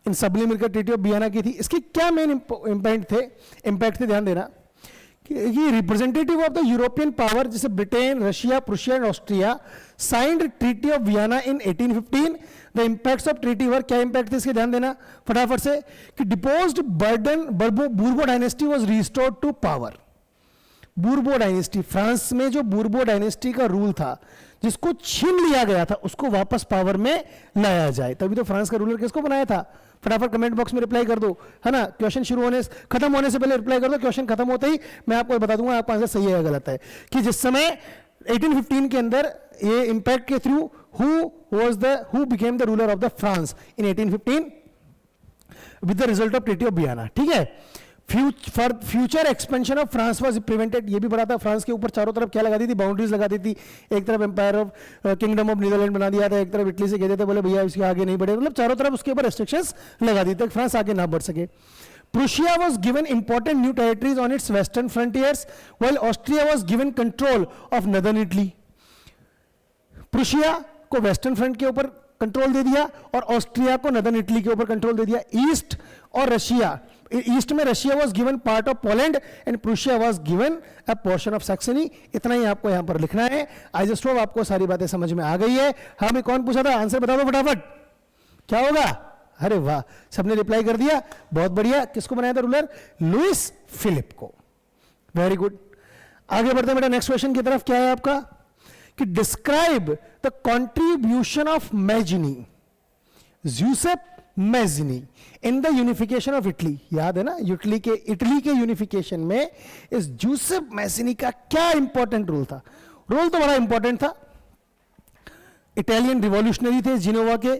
[SPEAKER 1] इन सब ने मिलकर ट्रीटी ऑफ वियना की थी. इसके क्या मेन इंपैक्ट थे, ध्यान देना कि ये representative of the European power जैसे Britain, Russia, Prussia and Austria signed treaty of Vienna in 1815. The impacts of treaty were, क्या इंपैक्ट थे इसके ध्यान देना फटाफट से, कि deposed Bourbon dynasty was restored to power. Bourbon dynasty, France में जो बूर्बो डायनेस्टी का रूल था जिसको छीन लिया गया था उसको वापस पावर में लाया जाए. तभी तो फ्रांस का रूलर किसको बनाया था, फटाफट कमेंट बॉक्स में रिप्लाई कर दो, है ना. क्वेश्चन खत्म होने से पहले रिप्लाई कर दो, क्वेश्चन खत्म होते ही मैं आपको बता दूंगा आपका आंसर सही है या गलत है. कि जिस समय 1815 के अंदर ये इंपैक्ट के through who became the ruler of the France in 1815 with the result of treaty of Vienna. ठीक है. Future expansion of France was prevented. ये भी बड़ा था, फ्रांस के ऊपर चारों तरफ क्या लगा दी थी, बाउंड्रीज लगा दी थी. एक तरफ empire of kingdom of Netherland बना दिया था, एक तरफ इटली से कहते थे बोले भैया इसके आगे नहीं बढ़े, मतलब चारों तरफ उसके ऊपर रेस्ट्रिक्शंस लगा दी थी, फ्रांस आगे ना बढ़ सके. Prussia was given important new territories on its western frontiers, while Austria was given control of northern Italy. Prussia को वेस्टर्न फ्रंट के ऊपर कंट्रोल दे दिया और ऑस्ट्रिया को नदर्न इटली के ऊपर कंट्रोल दे दिया. ईस्ट और रशिया, ईस्ट में Russia was given part of Poland and Prussia was given a portion of Saxony. इतना ही आपको यहां पर लिखना है. आई जस्ट होप आपको सारी बातें समझ में आ गई है. हमें कौन पूछा था, आंसर बता दो फटाफट, क्या होगा. अरे वाह, सबने रिप्लाई कर दिया, बहुत बढ़िया. किसको बनाया था रूलर, लुइस फिलिप को. Very good. आगे बढ़ते हैं बेटा नेक्स्ट क्वेश्चन की तरफ. क्या है आपका कि describe the contribution of Mazzini, Giuseppe Mazzini in the unification of Italy. याद है ना, इटली के यूनिफिकेशन में इस ज़्यूसेप मैजिनी का क्या इंपॉर्टेंट रोल था. रोल तो बड़ा इंपॉर्टेंट था. इटालियन रिवॉल्यूशनरी थे जिनोवा के.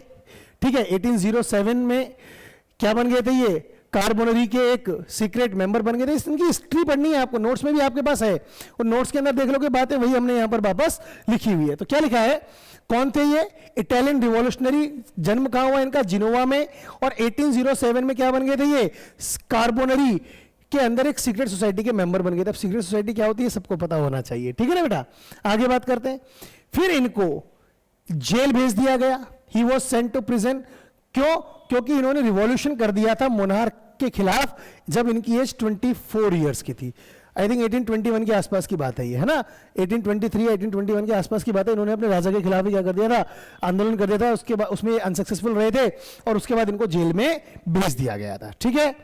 [SPEAKER 1] ठीक है. 1807 में क्या बन गए थे ये, कार्बोनरी के एक सीक्रेट मेंबर बन गए थे. इनकी हिस्ट्री पढ़नी है आपको, नोट्स में भी आपके पास है, और नोट्स के अंदर देख लो कि बातें वही हमने यहां पर वापस लिखी हुई है. तो क्या लिखा है, कौन थे ये, इटालियन रिवॉल्यूशनरी. जन्म कहां हुआ इनका, जिनोवा में. और 1807 में क्या बन गए थे ये, कार्बोनरी के अंदर एक सीक्रेट सोसाइटी के मेंबर बन गए थे. अब सीक्रेट सोसाइटी क्या होती है सबको पता होना चाहिए. ठीक है ना बेटा. आगे बात करते हैं. फिर इनको जेल भेज दिया गया. He was sent to prison. क्यों? क्योंकि इन्होंने रिवॉल्यूशन कर दिया था मोनार्क के खिलाफ जब इनकी एज 24 ईयर्स की थी। आई थिंक 1821 के आसपास की बात है ये, है ना, 1823 1821 के आसपास की बात है। इन्होंने अपने राजा के खिलाफ ही क्या कर दिया था, आंदोलन कर दिया था। उसके बाद उसमें अनसक्सेसफुल रहे थे और उसके बाद इनको जेल में भेज दिया गया था। ठीक है,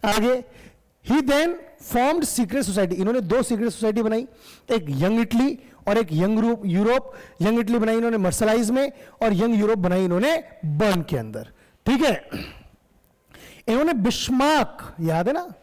[SPEAKER 1] आगे ही देन फॉर्म्ड सीक्रेट सोसाइटी। इन्होंने 2 सीक्रेट सोसाइटी बनाई, एक यंग इटली और एक यंग यूरोप। यंग इटली बनाई इन्होंने मर्सलाइज में और यंग यूरोप बनाई इन्होंने बर्न के अंदर। ठीक है, इन्होंने बिस्मार्क, याद है ना,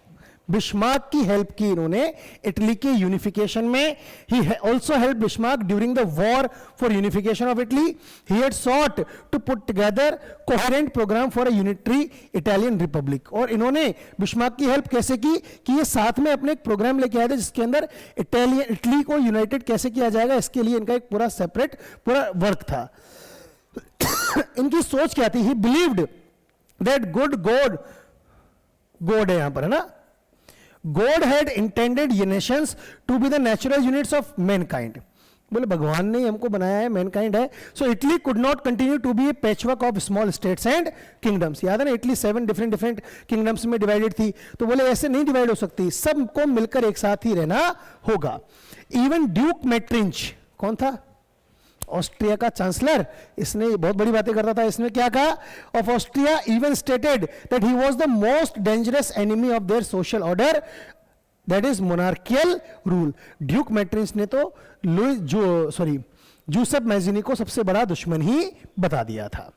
[SPEAKER 1] बिस्मार्क की हेल्प की इन्होंने इटली के यूनिफिकेशन में। He also help Bismarck during the war for unification of Italy. He had sought to put together coherent program for a unitary Italian republic. और इन्होंने बिस्मार्क की हेल्प कैसे की कि ये साथ में अपने एक प्रोग्राम लेके आए थे जिसके अंदर इटली को यूनाइटेड कैसे किया जाएगा, इसके लिए इनका एक पूरा सेपरेट पूरा वर्क था। इनकी सोच क्या थी? ही बिलीव्ड दैट गॉड है यहां पर, है ना, God had intended ye nations to be the natural units of mankind. बोले भगवान ने हमको बनाया है, मैनकाइंड है। So Italy could not continue to be a patchwork of small states and kingdoms. याद है ना, इटली 7 डिफरेंट किंगडम्स में डिवाइडेड थी। तो बोले ऐसे नहीं डिवाइड हो सकती, सबको मिलकर एक साथ ही रहना होगा। इवन ड्यूक मेट्रिंच, कौन था? ऑस्ट्रिया का चांसलर, इसने बहुत बड़ी बातें करता था। इसने क्या कहा? Of Austria even stated that he was the most dangerous enemy of their social order, that is monarchial rule. Duke Metternich ने तो जूसेप मैजिनी को सबसे बड़ा दुश्मन ही बता दिया था।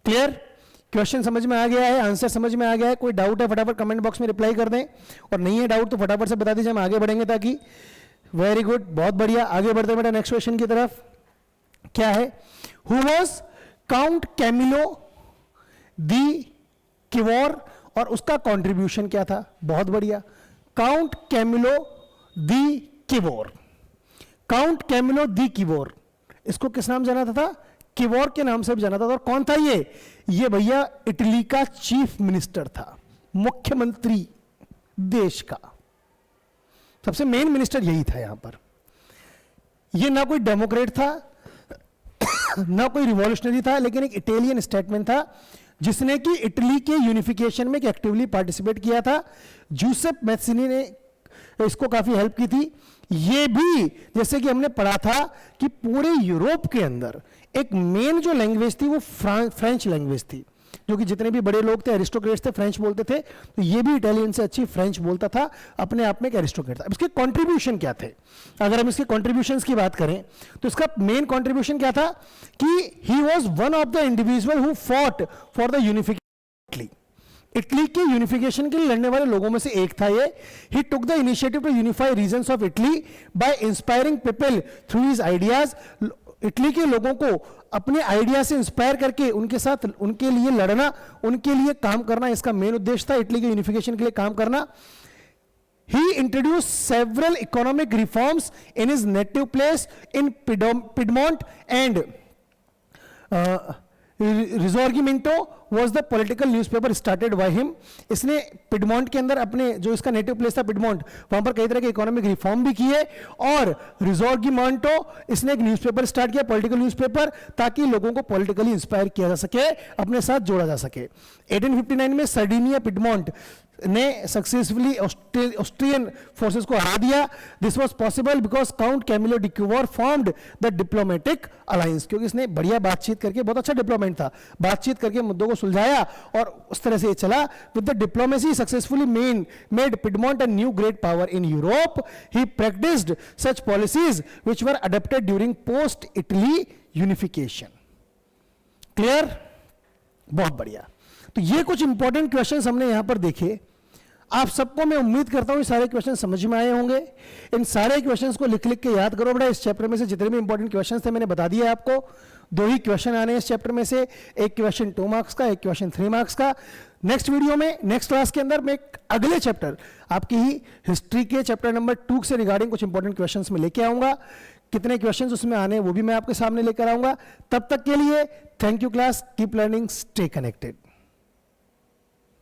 [SPEAKER 1] क्लियर? क्वेश्चन समझ में आ गया है, आंसर समझ में आ गया है? कोई डाउट है फटाफट कमेंट बॉक्स में रिप्लाई कर दें, और नहीं है डाउट तो फटाफट से बता दीजिए, हम आगे बढ़ेंगे ताकि। वेरी गुड, बहुत बढ़िया। आगे बढ़ते बेटा नेक्स्ट क्वेश्चन की तरफ। क्या है? हु वॉज काउंट कैमिलो दी किवोर, और उसका कंट्रीब्यूशन क्या था? बहुत बढ़िया, काउंट कैमिलो दी किवोर। काउंट कैमिलो दी किवोर, इसको किस नाम जाना था? किवोर के नाम से भी जाना था। और कौन था ये भैया इटली का चीफ मिनिस्टर था, मुख्यमंत्री देश का, सबसे मेन मिनिस्टर यही था यहां पर। ये ना कोई डेमोक्रेट था ना कोई रिवॉल्यूशनरी था, लेकिन एक इटालियन स्टेटमेंट था जिसने कि इटली के यूनिफिकेशन में एक्टिवली पार्टिसिपेट किया था। जूसेप मैजिनी ने इसको काफी हेल्प की थी। ये भी जैसे कि हमने पढ़ा था कि पूरे यूरोप के अंदर एक मेन जो लैंग्वेज थी वो फ्रेंच लैंग्वेज थी, जो कि जितने भी बड़े लोग थे, एरिस्टोक्रेट्स थे, फ्रेंच बोलते थे। तो ये भी इटालियन से अच्छी फ्रेंच बोलता था, अपने आप में एक एरिस्टोक्रेट था। इसके कंट्रीब्यूशन क्या थे? अगर हम इसके कंट्रीब्यूशंस की बात करें तो इसका मेन कंट्रीब्यूशन क्या था कि he was one of the individual who fought for the unification. Italy के यूनिफिकेशन के लिए लड़ने वाले लोगों में से एक था ये। He took the initiative to unify regions of Italy by inspiring people through his ideas. Italy के लोगों को अपने आइडिया से इंस्पायर करके उनके साथ उनके लिए लड़ना, उनके लिए काम करना, इसका मेन उद्देश्य था, इटली के यूनिफिकेशन के लिए काम करना। He introduced several economic reforms in his native place in Piedmont, and Risorgimento was the political newspaper started by him. इसने पिडमोंट के अंदर अपने जो इसका नेटिव प्लेस था पिडमोंट, वहां पर कई तरह के इकोनॉमिक रिफॉर्म भी किए, और रिजोर्गिमोंटो इसने एक न्यूज़पेपर स्टार्ट किया, पॉलिटिकल न्यूज़पेपर, ताकि लोगों को पॉलिटिकली इंस्पायर किया जा सके, अपने साथ जोड़ा जा सके। 1859 में सर्डिनिया पिडमोंट ने सक्सेसफुली ऑस्ट्रियन फोर्सेस को हरा दिया। This was possible because Count Camillo de Cavour formed the diplomatic alliance, क्योंकि इसने बढ़िया बातचीत करके, बहुत अच्छा डिप्लोमेट था, बातचीत करके मुद्दों को सुलझाया, और उस तरह से ये चला। With the diplomacy successfully made Piedmont a new great power in Europe. He practised such policies which were adopted during post Italy unification. Clear? बहुत बढ़िया। तो ये कुछ इंपॉर्टेंट क्वेश्चंस हमने यहां पर देखे। आप सबको मैं उम्मीद करता हूं ये सारे क्वेश्चन समझ में आए होंगे। इन सारे क्वेश्चंस को लिख लिख के याद करो बेटा। इस चैप्टर में से जितने भी इंपॉर्टेंट क्वेश्चंस थे मैंने बता दिया आपको। 2 ही क्वेश्चन आने हैं इस चैप्टर में से, एक क्वेश्चन 2 मार्क्स का, एक क्वेश्चन 3 मार्क्स का। नेक्स्ट वीडियो में, नेक्स्ट क्लास के अंदर मैं अगले चैप्टर आपकी ही हिस्ट्री के चैप्टर नंबर 2 से रिगार्डिंग कुछ इंपॉर्टेंट क्वेश्चंस में लेके आऊंगा। कितने क्वेश्चंस उसमें आने हैं वो भी मैं आपके सामने लेकर आऊंगा। तब तक के लिए thank you class, keep learning, stay connected.